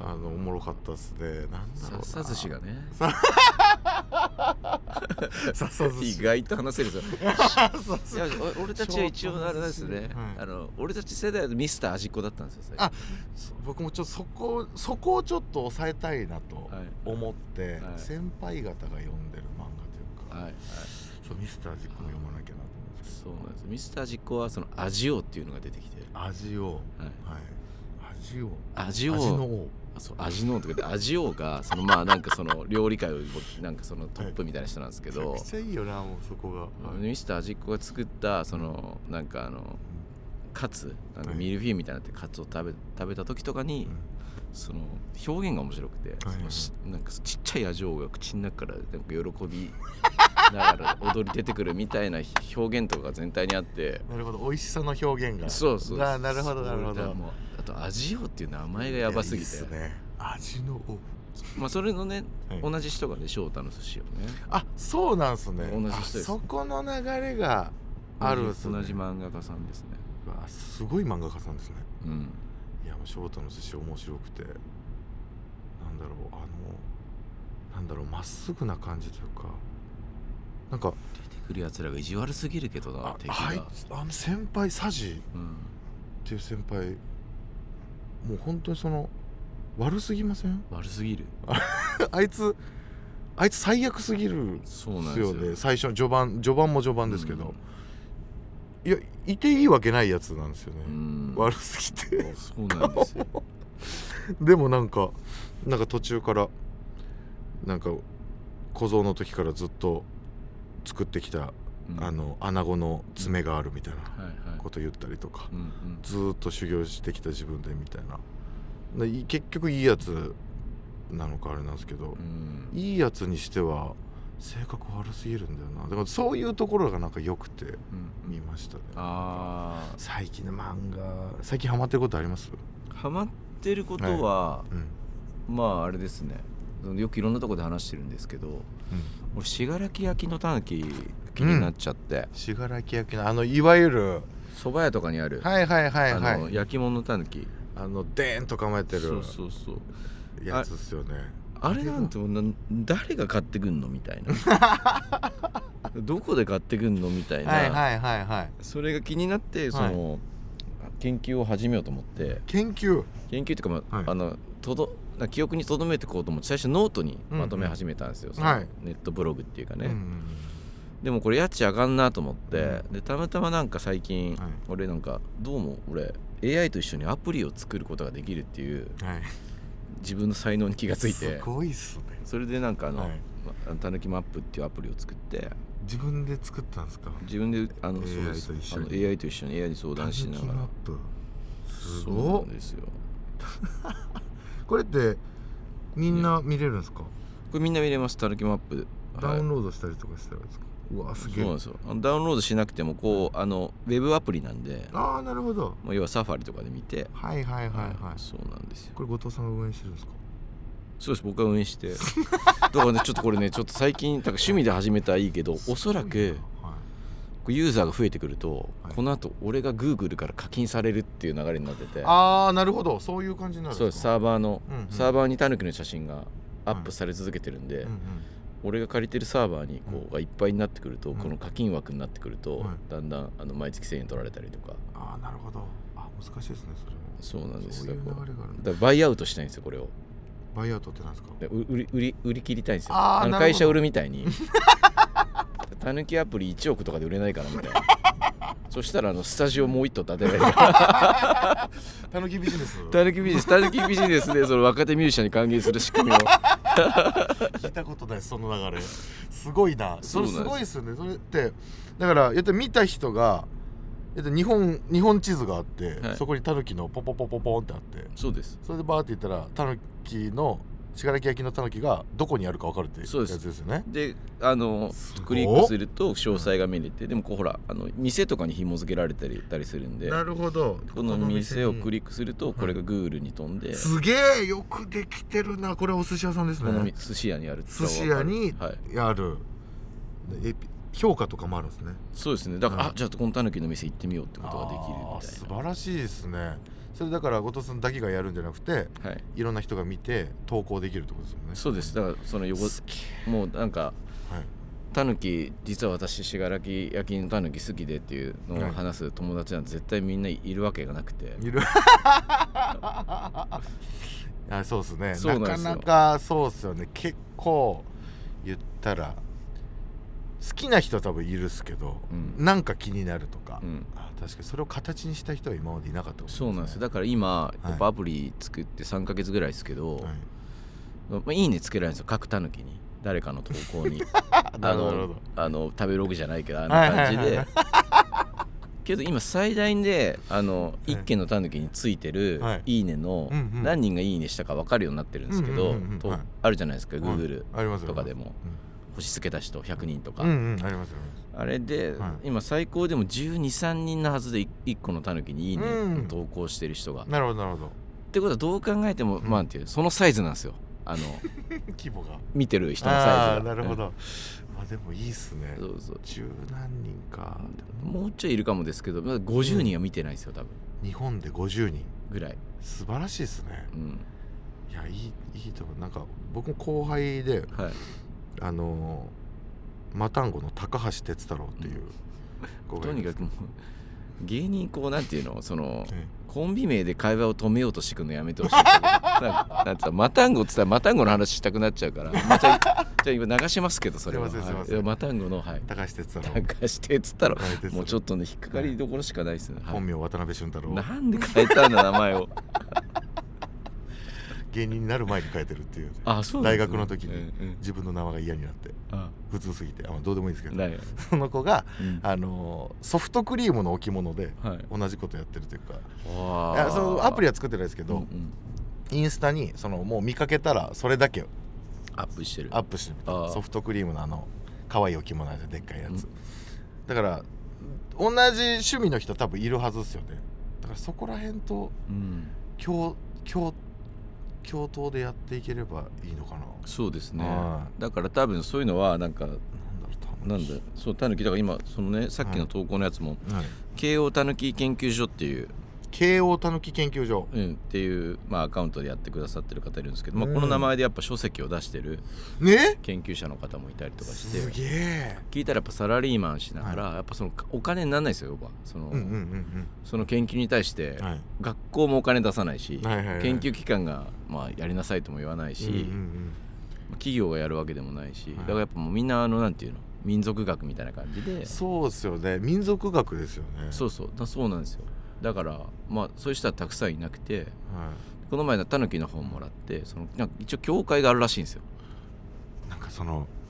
おもろかったっすね。なんだろうな。さっさ寿司がね。さっさ寿司。意外と話せるぞ。いや俺たちは一応あれですね。俺たち世代のミスター味っ子だったんですよ。僕もちょっとそこをちょっと抑えたいなと思って、先輩方が読んでる漫画というか、ミスター味っ子も読まなきゃなと思って。そうなんです。ミスター味っ子はその味王っていうのが出てきて。味王。味王。そう味のとかで味王がそのなんかその料理界をなんかそのトップみたいな人なんですけど、めちゃくちゃいいよなもうそこが。ミスター味っ子が作ったそのなんかカツなんかミルフィーユみたいなってカツを食べた時とかに、その表現が面白くて、なんかちっちゃい味王が口の中からなんか喜びながら踊り出てくるみたいな表現とかが全体にあって。なるほど。美味しさの表現が。そう。なるほど。あと味王っていう名前がやばすぎて。いいですね。味の王。それのね、同じ人がね翔太の寿司をね。そうなんすね。同じ人です。そこの流れがあるんすね。同じ漫画家さんですね。すごい漫画家さんですね。いや翔太の寿司面白くて、なんだろうまっすぐな感じというか、なんか出てくるやつらが意地悪すぎるけどな。敵が先輩サジっていう先輩、もう本当にその悪すぎません？悪すぎる。あいつ最悪すぎるっすよね。最初の序盤も序盤ですけど、いやいていいわけないやつなんですよね。悪すぎて。そうなんですよ。でもなんか途中からなんか小僧の時からずっと作ってきた穴子の爪があるみたいなこと言ったりとか、ずーっと修行してきた自分でみたいな、結局いいやつなのかあれなんですけど、いいやつにしては性格悪すぎるんだよな。だからそういうところがなんか良くて見ましたね。最近の漫画、最近ハマってることあります？ハマってることは、まああれですね、よくいろんなところで話してるんですけど、俺信楽焼のたぬき気になっちゃって、信楽焼のいわゆる蕎麦屋とかにある焼き物のたぬき、デーンと構えてるそうやつですよね。あれなんて誰が買ってくんのみたいなどこで買ってくんのみたいな、それが気になって、その研究を始めようと思って。研究っていうか、記憶に留めていこうと思って最初ノートにまとめ始めたんですよ、そのネットブログっていうかね、でもこれ家賃上がんなと思って、でたまたまなんか最近、俺なんかどうも俺 AI と一緒にアプリを作ることができるっていう、自分の才能に気がついて、すごいっすね。それでなんかたぬきマップっていうアプリを作って、自分で作ったんですか？自分でAI と一緒に AI に相談しながら。たぬきマップすごい。そうなんですよこれってみんな見れるんですか？これみんな見れます。たぬきマップダウンロードしたりとかしたらですか？うわすげえ。そうなんですよ。ダウンロードしなくてもウェブアプリなんで、なるほど。要はサファリとかで見て、はいそうなんですよ。これ後藤さんが運営してるんですか？そうです、僕が運営してだからね、ちょっとこれね、ちょっと最近だから趣味で始めたらいいけど、おそらくユーザーが増えてくると、この後俺が Google から課金されるっていう流れになってて。なるほど、そういう感じになるんですか？そうです、サーバーにタヌキの写真がアップされ続けてるんで、俺が借りてるサーバーにがいっぱいになってくると、この課金枠になってくると、だんだん毎月1000円取られたりとか。なるほど。難しいですね、それも。そうなんですよ。そういう流れがある。だからバイアウトしたいんですよ、これを。バイアウトってなんですか？売り切りたいんですよ。会社売るみたいにたぬきアプリ1億とかで売れないからみたいなそしたらスタジオもう1棟建てられるたぬきビジネスたぬきビジネスでその若手ミュージシャンに還元する仕組みを聞いたことない、その流れ。すごいな。それすごいですよね。それってだから見た人が日本地図があって、そこにタヌキのポポポポポンってあって、そうです。それでバーって言ったらタヌキの信楽焼のタヌキがどこにあるか分かるってやつですよね。でクリックすると詳細が見れて、でもほら店とかに紐付けられたりするんで。なるほど。この店をクリックするとこれが Google に飛んで、すげえよくできてるな。これはお寿司屋さんですね。この寿司屋にある。寿司屋にある。評価とかもあるんですね。そうですね。だからじゃあこのタヌキの店行ってみようってことができるみたいな。素晴らしいですね。それだから後藤さんだけがやるんじゃなくて、いろんな人が見て投稿できるってことですよね。そうです。だからもうなんかタヌキ、実は私信楽焼のタヌキ好きでっていうのを話す友達なんて絶対みんないるわけがなくて。そうですね。なかなかそうですよね。結構言ったら好きな人は多分いるっすけど、なんか気になるとか、確かにそれを形にした人は今までいなかったことですね。そうなんです。だから今やっぱアプリ作って3ヶ月ぐらいですけど、いいねつけられるんですよ、各タヌキに、誰かの投稿に食べログじゃないけど感じでけど今最大で1件のタヌキについてるいいねの何人がいいねしたか分かるようになってるんですけど、あるじゃないですか、 Google とかでも星つけた人100人とか、あれで今最高でも12、3人のはずで1個のタヌキにいいねを投稿してる人が。なるほどなるほど。ってことはどう考えてもまあっていうそのサイズなんですよ、規模が見てる人のサイズが。なるほど。でもいいっすね。そう十何人か。もうちょいいるかもですけど、50人は見てないですよ多分。日本で50人ぐらい。素晴らしいですね。いや、いいと思う。なんか僕も後輩で、マタンゴの高橋哲太郎っていう、とにかくもう芸人なんていうの、コンビ名で会話を止めようとしてくるのやめてほしい。なんてマタンゴって言ったらマタンゴの話したくなっちゃうから、じゃあ今流しますけど、それはマタンゴの高橋哲太郎。高橋哲太郎、もうちょっとね引っかかりどころしかないですね。本名渡辺俊太郎。なんで変えたんだ名前を。芸人になる前に書いてるっていう。あ、そう大学の時に自分の名前が嫌になって普通すぎてどうでもいいですけど、その子がソフトクリームの置物で同じことやってるというか、そのアプリは作ってないですけど、インスタにもう見かけたらそれだけアップしてるソフトクリームの可愛い置物ででっかいやつ、だから同じ趣味の人多分いるはずですよね。だからそこら辺と共闘でやっていければいいのかな。そうですね。だから多分そういうのはなんだそうタヌキだから今そのねさっきの投稿のやつも、慶応タヌキ研究所っていう慶応たぬき研究所、っていう、アカウントでやってくださってる方いるんですけど、この名前でやっぱ書籍を出してる研究者の方もいたりとかして、すげえ聞いたらやっぱサラリーマンしながら、やっぱそのお金にならないですよ、その研究に対して学校もお金出さないし、研究機関がやりなさいとも言わないし、企業がやるわけでもないし、だからやっぱもうみんななんていうの民族学みたいな感じで。そうですよね、民族学ですよね。そうなんですよ。だからそういう人はたくさんいなくて、この前のタヌキの本もらって、一応教会があるらしいんですよ。なんか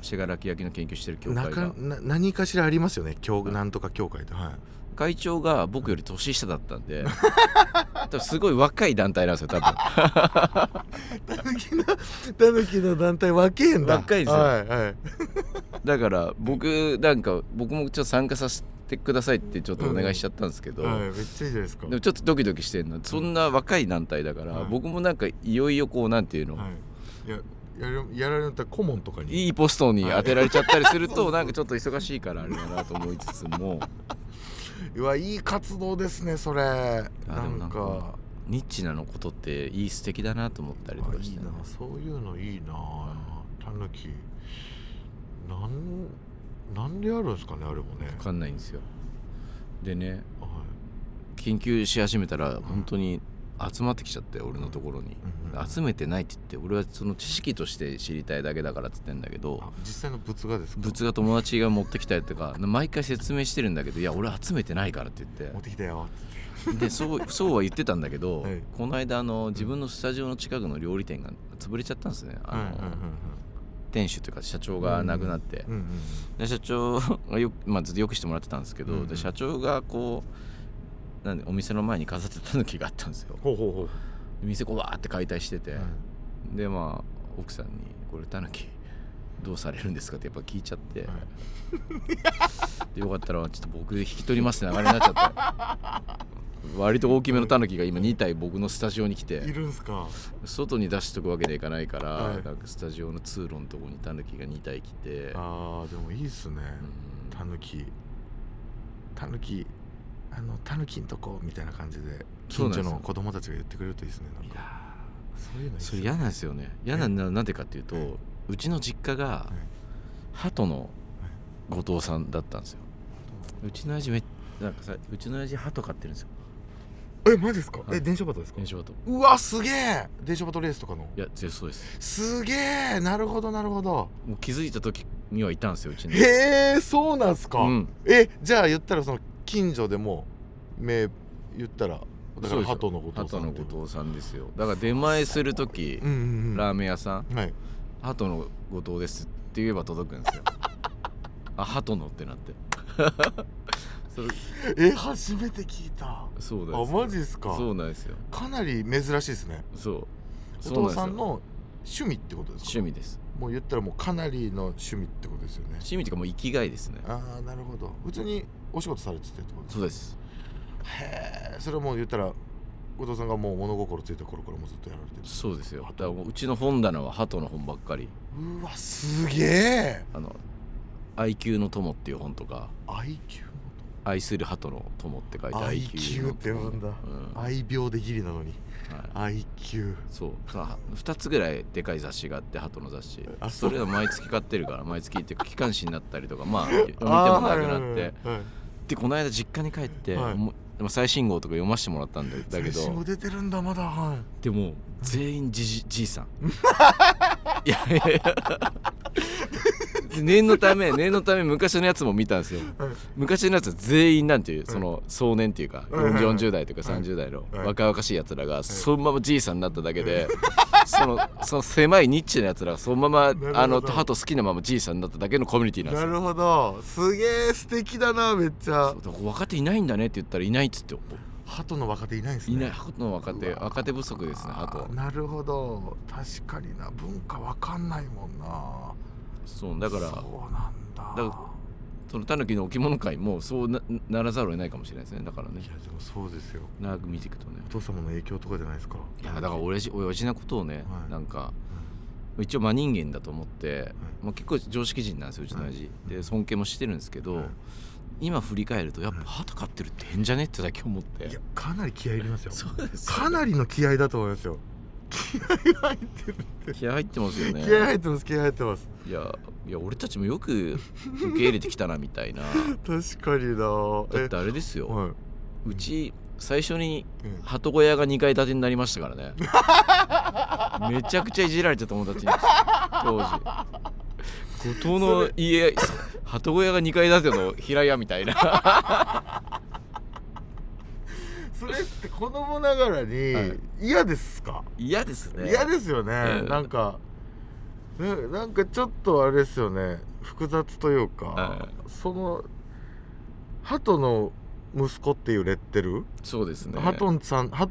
信楽焼の研究してる教会が何かしらありますよね、なんとか教会で、会長が僕より年下だったんで多分すごい若い団体なんですよ多分タヌキの団体若いんだ。若いですよ、だから僕もちょっと参加させてくださいってちょっとお願いしちゃったんですけど、めっちゃいいじゃないですか。でもちょっとドキドキしてんの、そんな若い団体だから、僕もいよいよなんていうの、やられた顧問とかにいいポストに当てられちゃったりすると、ちょっと忙しいからあれだなと思いつつもいい活動ですねそれ。なんかニッチなのことって素敵だなと思ったりとかして、いいな、そういうのいいな。タヌキなんであるんですかね、あれもね分かんないんですよ。でね、研究し始めたら本当に集まってきちゃって、俺のところに、集めてないって言って、俺はその知識として知りたいだけだからって言ってんだけど、実際の物がですか？物が友達が持ってきたりとか毎回説明してるんだけど、いや俺集めてないからって言って持ってきたよでそうは言ってたんだけど、この間自分のスタジオの近くの料理店が潰れちゃったんですね。店主というか社長が亡くなって、で社長がずっとよくしてもらってたんですけど、で社長がお店の前に飾ってたタヌキがあったんですよ。店わーって解体してて、で奥さんにこれタヌキどうされるんですかってやっぱ聞いちゃって、でよかったらちょっと僕引き取りますって流れになっちゃって割と大きめのタヌキが今2体僕のスタジオに来ているんすか。外に出しとくわけにはいかないから、なんかスタジオの通路のところにタヌキが2体来て、でもいいっすね、タヌキタヌキんとこみたいな感じで近所の子供たちが言ってくれるといいですね。なんかそういうのいいっすね。それ嫌なんですよね。なんでかっていうと、うちの実家が鳩の後藤さんだったんですよ。うちの親父鳩飼ってるんですよ。マジですか？電車バトですか？電車バト。うわすげえ。電車バトレースとかの。いやそうです。すげえ。なるほど。もう気づいた時にはいたんですよ、うちに。へえ、そうなんすか。じゃあ言ったら近所でも言ったらだから鳩の後藤さんですよ。だから出前する時、ラーメン屋さん、鳩の後藤ですって言えば届くんですよ。鳩のってなって初めて聞いた。そうだ。マジですか。そうなんですよ。かなり珍しいですね。お父さんの趣味ってことですか？趣味です。もう言ったらもうかなりの趣味ってことですよね。趣味っていうかもう生きがいですね。なるほど。普通にお仕事されててってことですか？そうです。へえ。それはもう言ったら後藤さんがもう物心ついた頃からもずっとやられてる。そうですよ。だからうちの本棚は鳩の本ばっかり。うわすげえ。愛久の友っていう本とか、愛する鳩の友って書いて愛久って読んだ。愛病でギリなのに愛久。そう2つぐらいでかい雑誌があって、鳩の雑誌。それは毎月買ってるから、毎月っていうか機関誌になったりとか読み手もなくなって、でこの間実家に帰って、最新号とか読ませてもらったんだけど、最新号出てるんだまだ。でも全員じいさん。いや念のため昔のやつも見たんですよ。昔のやつは全員なんていうその壮年っていうか40代とか30代の若々しいやつらがそのままじいさんになっただけで、その狭いニッチなやつらがそのままハト好きなままじいさんになっただけのコミュニティなんですよ。なるほど、すげえ素敵だな、めっちゃ。若手いないんだねって言ったらいないっつって。ハトの若手いないんですね。いない、ハトの若手不足ですね、ハト。なるほど、確かにな、文化わかんないもんな。そうだから、そうなんだ。だからそのタヌキの置物界もそう ならざるを得ないかもしれないですね。だからね。いやでもそうですよ。長く見ていくとね。お父様の影響とかじゃないですか。いやだから親父なことをね、なんか一応真人間だと思って、結構常識人なんですよ、うちの親父。で尊敬もしてるんですけど、今振り返るとやっぱハト飼ってるって変じゃねってだけ思って。いやかなり気合い入れますよ。そうです。かなりの気合いだと思いますよ。気合入ってるって。気合入ってますよね。気合入ってます、気合入ってます。いや俺たちもよく受け入れてきたなみたいな。確かにな。だってあれですよ、うち最初に鳩小屋が2階建てになりましたからね。めちゃくちゃいじられてた友達に当時。後藤の家鳩小屋が2階建ての平屋みたいな。それって子供ながらに嫌ですか？嫌ですね。嫌ですよね。なんかちょっとあれですよね、複雑というか、その鳩の息子っていうレッテル。そうですね。鳩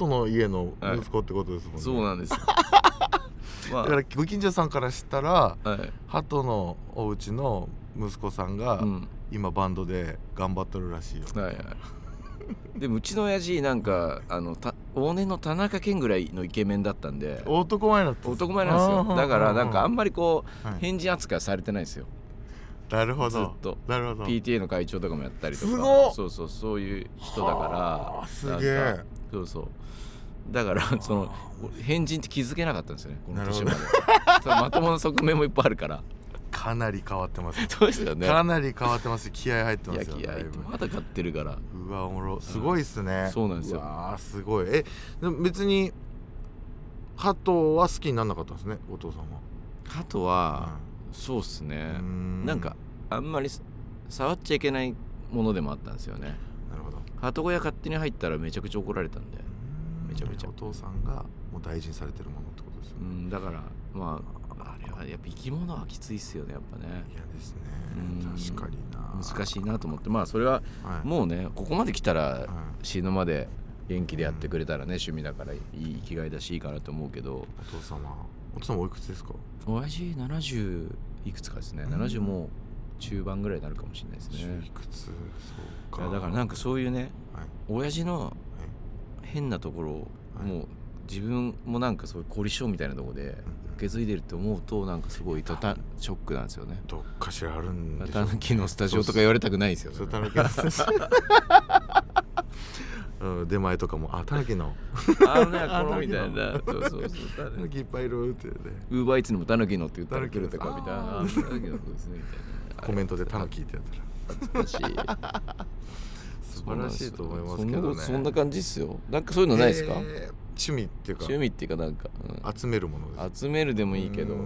の家の息子ってことですもんね。そうなんです。だからご近所さんからしたら、鳩のお家の息子さんが今バンドで頑張ってるらしいよ。でもうちの親父なんか往年の田中健ぐらいのイケメンだったんで、男前なんですよ。だからなんかあんまりこう変人扱いされてないですよ。なるほど。ずっと PTA の会長とかもやったりとか。そういう人だから。すげえ。そうだからその変人って気づけなかったんですよね、この年まで。まともな側面もいっぱいあるから。かなり変わってます。そうですよね。かなり変わってます。気合入ってますよ。気合入ってまだ買ってるから。うわおもろ、すごいっすね。そうなんですよ。すごい。でも別に鳩は好きにならなかったんですね、お父さんは。鳩はそうっすね。なんかあんまり触っちゃいけないものでもあったんですよね。なるほど。鳩小屋勝手に入ったらめちゃくちゃ怒られたんで。めちゃめちゃお父さんがもう大事にされてるものってことですよね。だからあれはやっぱ生き物はきついっすよね、やっぱね。嫌ですね。確かにな。難しいなと思って、それはもうね、ここまで来たら死ぬまで元気でやってくれたらね、趣味だからいい生きがいだしいいかなと思うけど。お父様おいくつですか？親父70いくつかですね。70もう中盤ぐらいになるかもしれないですね。いくつ？そうか。だからなんかそういうね、親父の変なところをもう自分もなんかそういう凝り性みたいなところで受け継いでるって思うと、なんかすごいショックなんですよね。どっかしらあるんでしょ。タヌキのスタジオとか言われたくないですよね。タヌキのスタジオ出前とかもタヌキのこのみたいな。そうタヌキいっぱいいるってね。ウーバーイーツにもタヌキのって言ったら来るとかみたいな。タヌキのそうですねみたいな。コメントでタヌキってやったら懐かしい。素晴らしいと思いますけどね。そんな感じっすよ。なんかそういうのないですか？趣味っていうかなんか、集めるものです。集めるでもいいけど、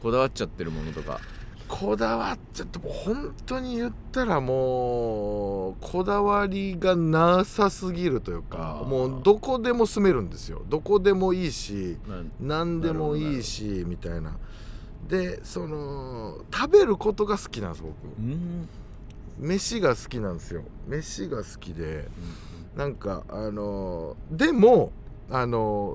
こだわっちゃってるものとか。こだわっちゃっても本当に言ったらもうこだわりがなさすぎるというか、もうどこでも住めるんですよ。どこでもいいし何でもいいしみたいな。でその食べることが好きなんです僕。飯が好きなんですよ。飯が好きで、なんかでも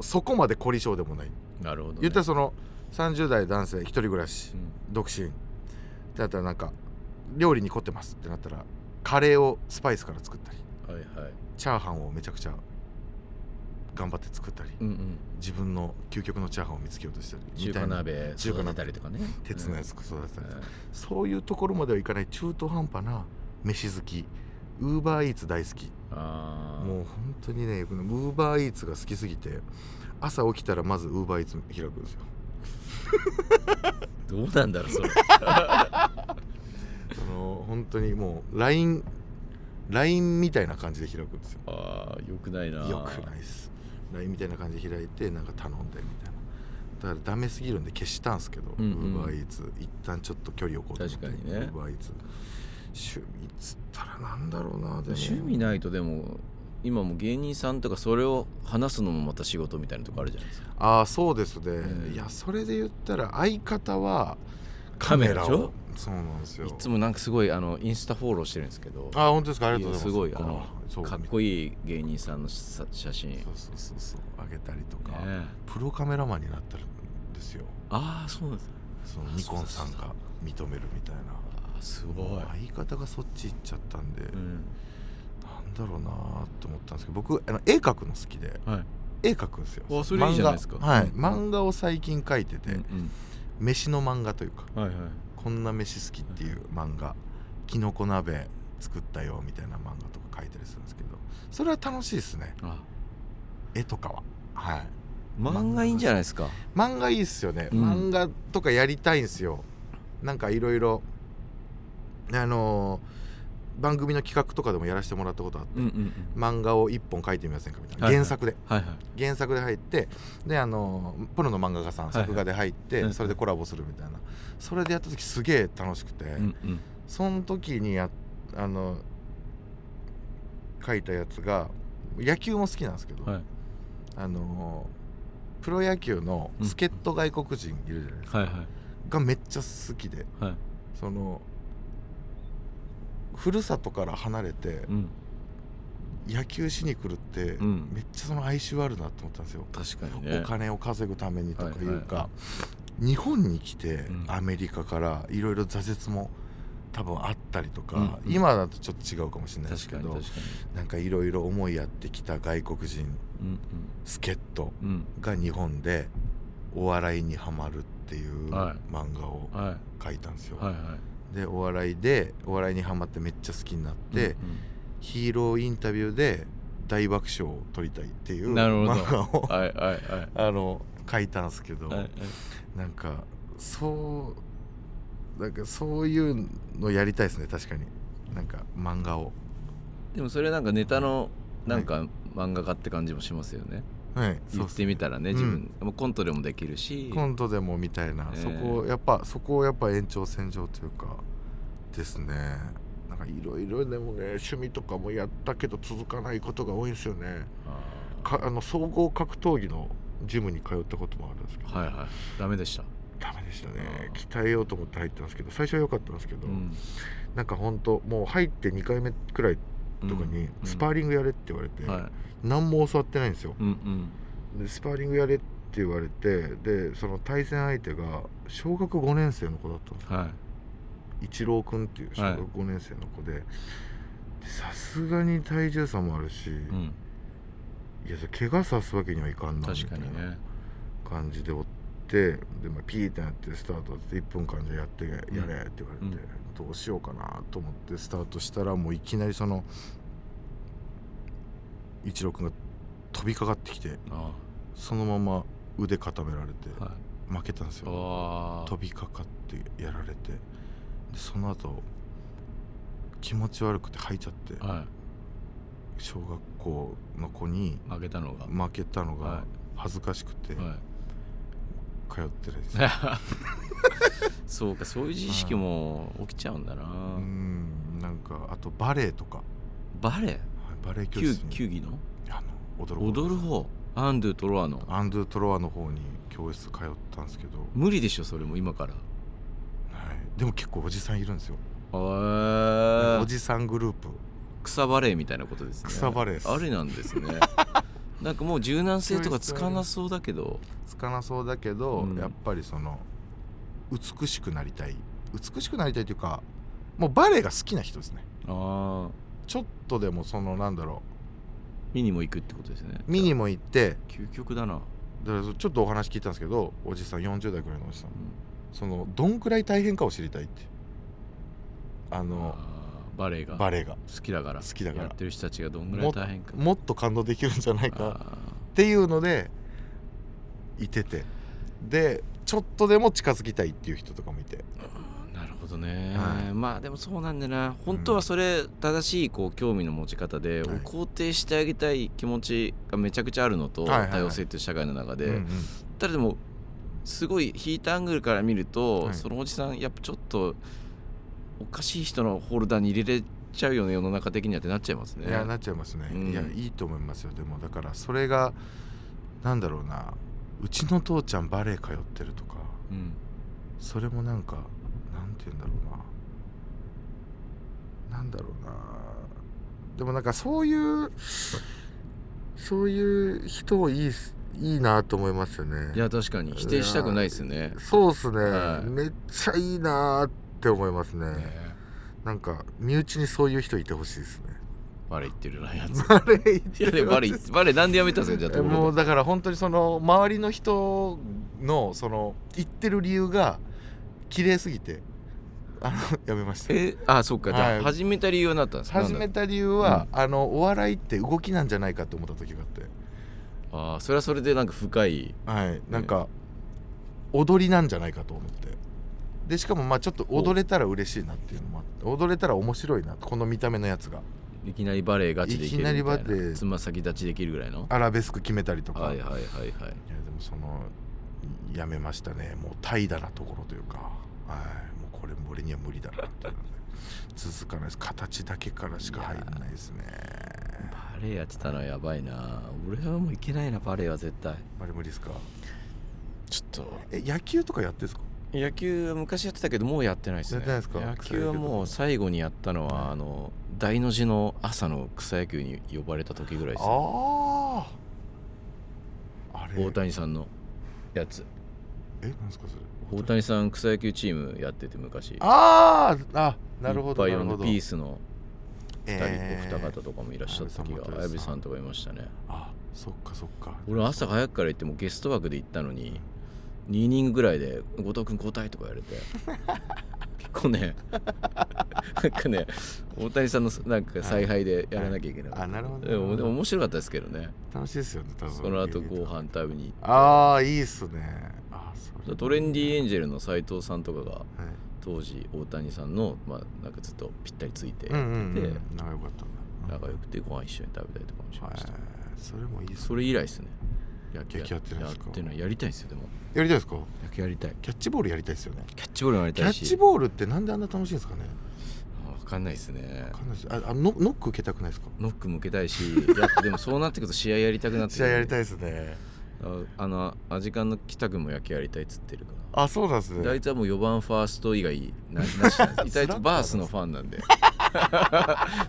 そこまで凝り性でもない。なるほど、ね。言ったらその30代男性一人暮らし、独身だったらなんか料理に凝ってますってなったらカレーをスパイスから作ったり、チャーハンをめちゃくちゃ頑張って作ったり、自分の究極のチャーハンを見つけようとしたり、中華鍋育てたりとかね、鉄のやつ育てたり、そういうところまではいかない中途半端な飯好き。ウーバーイーツ大好き。もう本当にね、ウーバーイーツが好きすぎて朝起きたらまずウーバーイーツ開くんですよ。どうなんだろうそれ。本当にもう LINE みたいな感じで開くんですよ。よくないな。よくないです。LINE みたいな感じで開いてなんか頼んでみたいな。だからダメすぎるんで消したんすけど、ウーバーイーツ一旦ちょっと距離を置こうと思って。確かにね。ウーバーイーツ趣味っつったらなんだろうな。でも趣味ないとでも今も芸人さんとかそれを話すのもまた仕事みたいなとこあるじゃないですか。ああそうですね、いやそれで言ったら相方はカメラを。そうなんですよ。いつもなんかすごいインスタフォローしてるんですけど。あ本当ですか。ありがとうございます。すごいかっこいい芸人さんの写真そうあげたりとか、プロカメラマンになったんですよ。ああそうなんです。そのニコンさんが認めるみたいな。あすごい。相方がそっち行っちゃったんで、なんだろうなと思ったんですけど、僕絵描くの好きで、絵描くんですよ。それいいじゃないですか。はい、漫画を最近描いてて、飯の漫画というか、こんな飯好きっていう漫画、きのこ鍋作ったよみたいな漫画とか描いたりするんですけど、それは楽しいですね。絵とかは。はい。漫画いいんじゃないですか。漫画いいっすよね。漫画とかやりたいんですよ。なんかいろいろ番組の企画とかでもやらせてもらったことあって、漫画を一本描いてみませんかみたいな、原作で入って、でプロの漫画家さん作画で入って、それでコラボするみたいな、それでやった時すげえ楽しくて、その時に描いたやつが、野球も好きなんですけど、プロ野球の助っ人外国人いるじゃないですか、がめっちゃ好きで、そのふるさとから離れて野球しに来るって、めっちゃその哀愁あるなと思ったんですよ。確かにね。お金を稼ぐためにとかいうか、日本に来てアメリカからいろいろ挫折も多分あったりとか、今だとちょっと違うかもしれないですけど、なんかいろいろ思いやってきた外国人助っ人が日本でお笑いにハマるっていう漫画を描いたんですよ。でお笑いにハマってめっちゃ好きになって、ヒーローインタビューで大爆笑を取りたいっていう漫画を書いたんですけど、なんかそういうのやりたいですね。確かになんか漫画を。でもそれなんかネタのなんか漫画家って感じもしますよね。言ってみたらね、自分コントでもできるし、コントでもみたいな、そこをやっぱ延長線上というかですね。なんかいろいろでもね、趣味とかもやったけど続かないことが多いんですよね。総合格闘技のジムに通ったこともあるんですけど、ダメでしたね。鍛えようと思って入ったんですけど、最初は良かったんですけど、なんかほんともう入って2回目くらいとかにスパーリングやれって言われて、何も教わってないんですよ。でスパーリングやれって言われて、でその対戦相手が小学5年生の子だったんですよ。一郎くんっていう小学5年生の子で、さすがに体重差もあるし、いや怪我さすわけにはいかんなみたいな感じでおって、でピーってなってスタートって1分間でやれって言われて、どうしようかなと思ってスタートしたら、もういきなりその一郎くんが飛びかかってきて、そのまま腕固められて負けたんですよ。飛びかかってやられて、でその後気持ち悪くて吐いちゃって、小学校の子に負けたのが恥ずかしくて通ってるんですよ。そうか、そういう自意識も起きちゃうんだな。なんかあとバレエとか。バレエ教室に球技の踊る方、アンドゥトロワの方に教室通ったんですけど、無理でしょそれも今から。でも結構おじさんいるんですよ。おじさんグループ、草バレエみたいなことですね。草バレエあれなんですね。なんかもう柔軟性とかつかなそうだけど、やっぱりその美しくなりたいというか、もうバレエが好きな人ですね。ちょっとでもそのなんだろう、見にも行くってことですね。見にも行って、究極だな。だからちょっとお話聞いたんですけど、おじさん40代くらいのおじさん、そのどんくらい大変かを知りたいって。バレエが好きだからやってる人たちがどんぐらい大変か、もっと感動できるんじゃないかっていうのでいてて、でちょっとでも近づきたいっていう人とかもいて。なるほどね。まあでもそうなんだよな。本当はそれ正しいこう興味の持ち方で、肯定してあげたい気持ちがめちゃくちゃあるのと、多様性っていう社会の中で、ただでもすごい引いたアングルから見ると、はいそのおじさんやっぱちょっとおかしい人のホルダーに入れれちゃうよね世の中的にはってなっちゃいますね。いやなっちゃいますね、うんいやいいと思いますよ。でもだからそれがなんだろうな、うちの父ちゃんバレエ通ってるとか、うんそれもなんかなんて言うんだろうな、なんだろうな、でもなんかそういう人いいなと思いますよね。いや確かに否定したくないですね。そうっすね、はいめっちゃいいなって思いますね。なんか身内にそういう人いてほしいですね。バレエ行ってるなやつ。バレエ行っいやでもバレエなんでやめたんですかじゃあところで。もうだから本当にその周りの人のその言ってる理由が綺麗すぎてやめました。あそっか、じゃあ始めた理由はなったんですか。始めた理由は、お笑いって動きなんじゃないかって思った時があって、それはそれでなんか深い、はいなんか踊りなんじゃないかと思って、でしかもまあちょっと踊れたら嬉しいなっていうのもあって、踊れたら面白いな、この見た目のやつがいきなりバレエガチでいけるみたいな、いきなりバレエつま先立ちできるぐらいの。アラベスク決めたりとか、はいはいはいはい。いやでもそのやめましたね。もう怠惰なところというか、はいもうこれ俺には無理だなっていうので続かないです。形だけからしか入らないですね。バレエやってたのはやばいな。俺はもういけないな、バレエは絶対。あれ無理ですか。ちょっと野球とかやってんすか。野球は昔やってたけどもうやってないですね。やってないですか。野球はもう最後にやったのは大の字の朝の草野球に呼ばれた時ぐらいです、ね、あれ大谷さんのやつ。なんですかそれ。大谷さん草野球チームやってて昔。なるほどいっぱい呼んでピースのお二方とかもいらっしゃった時が、綾部さんとかいましたね。そっかそっか。俺朝早くから行ってもゲスト枠で行ったのに2イニングぐらいで後藤君交代とか言われて結構ねなんかね大谷さんのなんか采配でやらなきゃいけない、なるほど。でも面白かったですけどね。楽しいですよね多分。その後ご飯食べに行って、いいっすね。トレンディエンジェルの斉藤さんとかが、当時大谷さんのなんかずっとぴったりついてやってて、仲良かったんだ。仲良くてご飯一緒に食べたりとかもしました、それもいいっすね。それ以来ですね。野球やってるんですか。やってない。やりたいですよ。でもやりたいですか。野球やりたい。キャッチボールやりたいですよね。キャッチボールもやりキャたいし。ッチボールってなんであんな楽しいんですかね。分かんないですね。わかんないです。ノック受けたくないですか。ノック向けたいしでもそうなってくると試合やりたくなってくる。試合やりたいですね。アジカンの北君も野球やりたいっつってるから。そうなんですね。あいつはもう4番ファースト以外なしなんです。あいつバースのファンなんで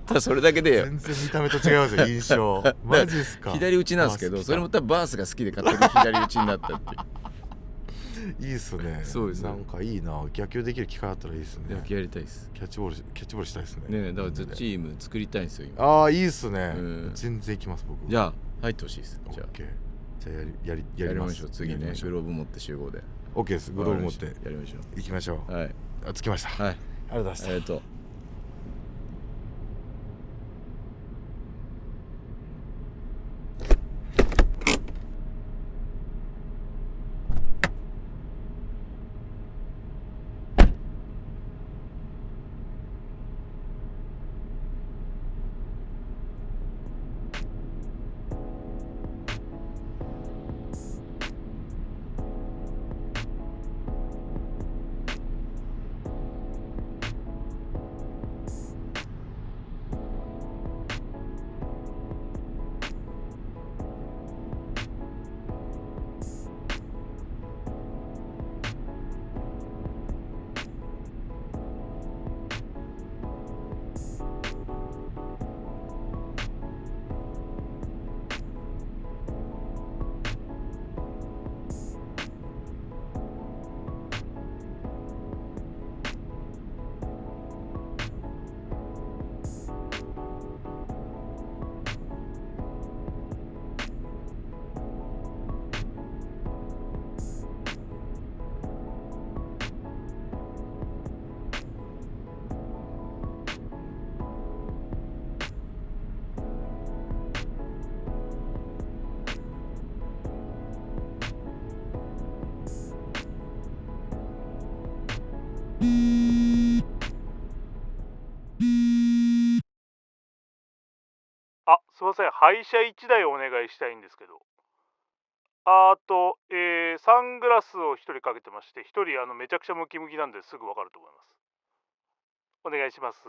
ただそれだけで全然見た目と違いますよ印象。マジっすか。左打ちなんですけど、それも多分バースが好きで勝手に左打ちになったっていういいっすね。そうです。なんかいいな。野球できる機会あったらいいですね。野球やりたいです。キャッチボールしたいですね。ねえ、だからチーム作りたいんですよ今。いいっすね。全然行きます僕。じゃあ入ってほしいです。じゃあやりましょう。次ねグローブ持って集合で。OK です。グローブ持ってやりましょう。行きましょう。はい。着きました。はい。ありがとうございました。すいません、配車1台お願いしたいんですけど。サングラスを1人かけてまして、1人めちゃくちゃムキムキなんですぐわかると思います。お願いします。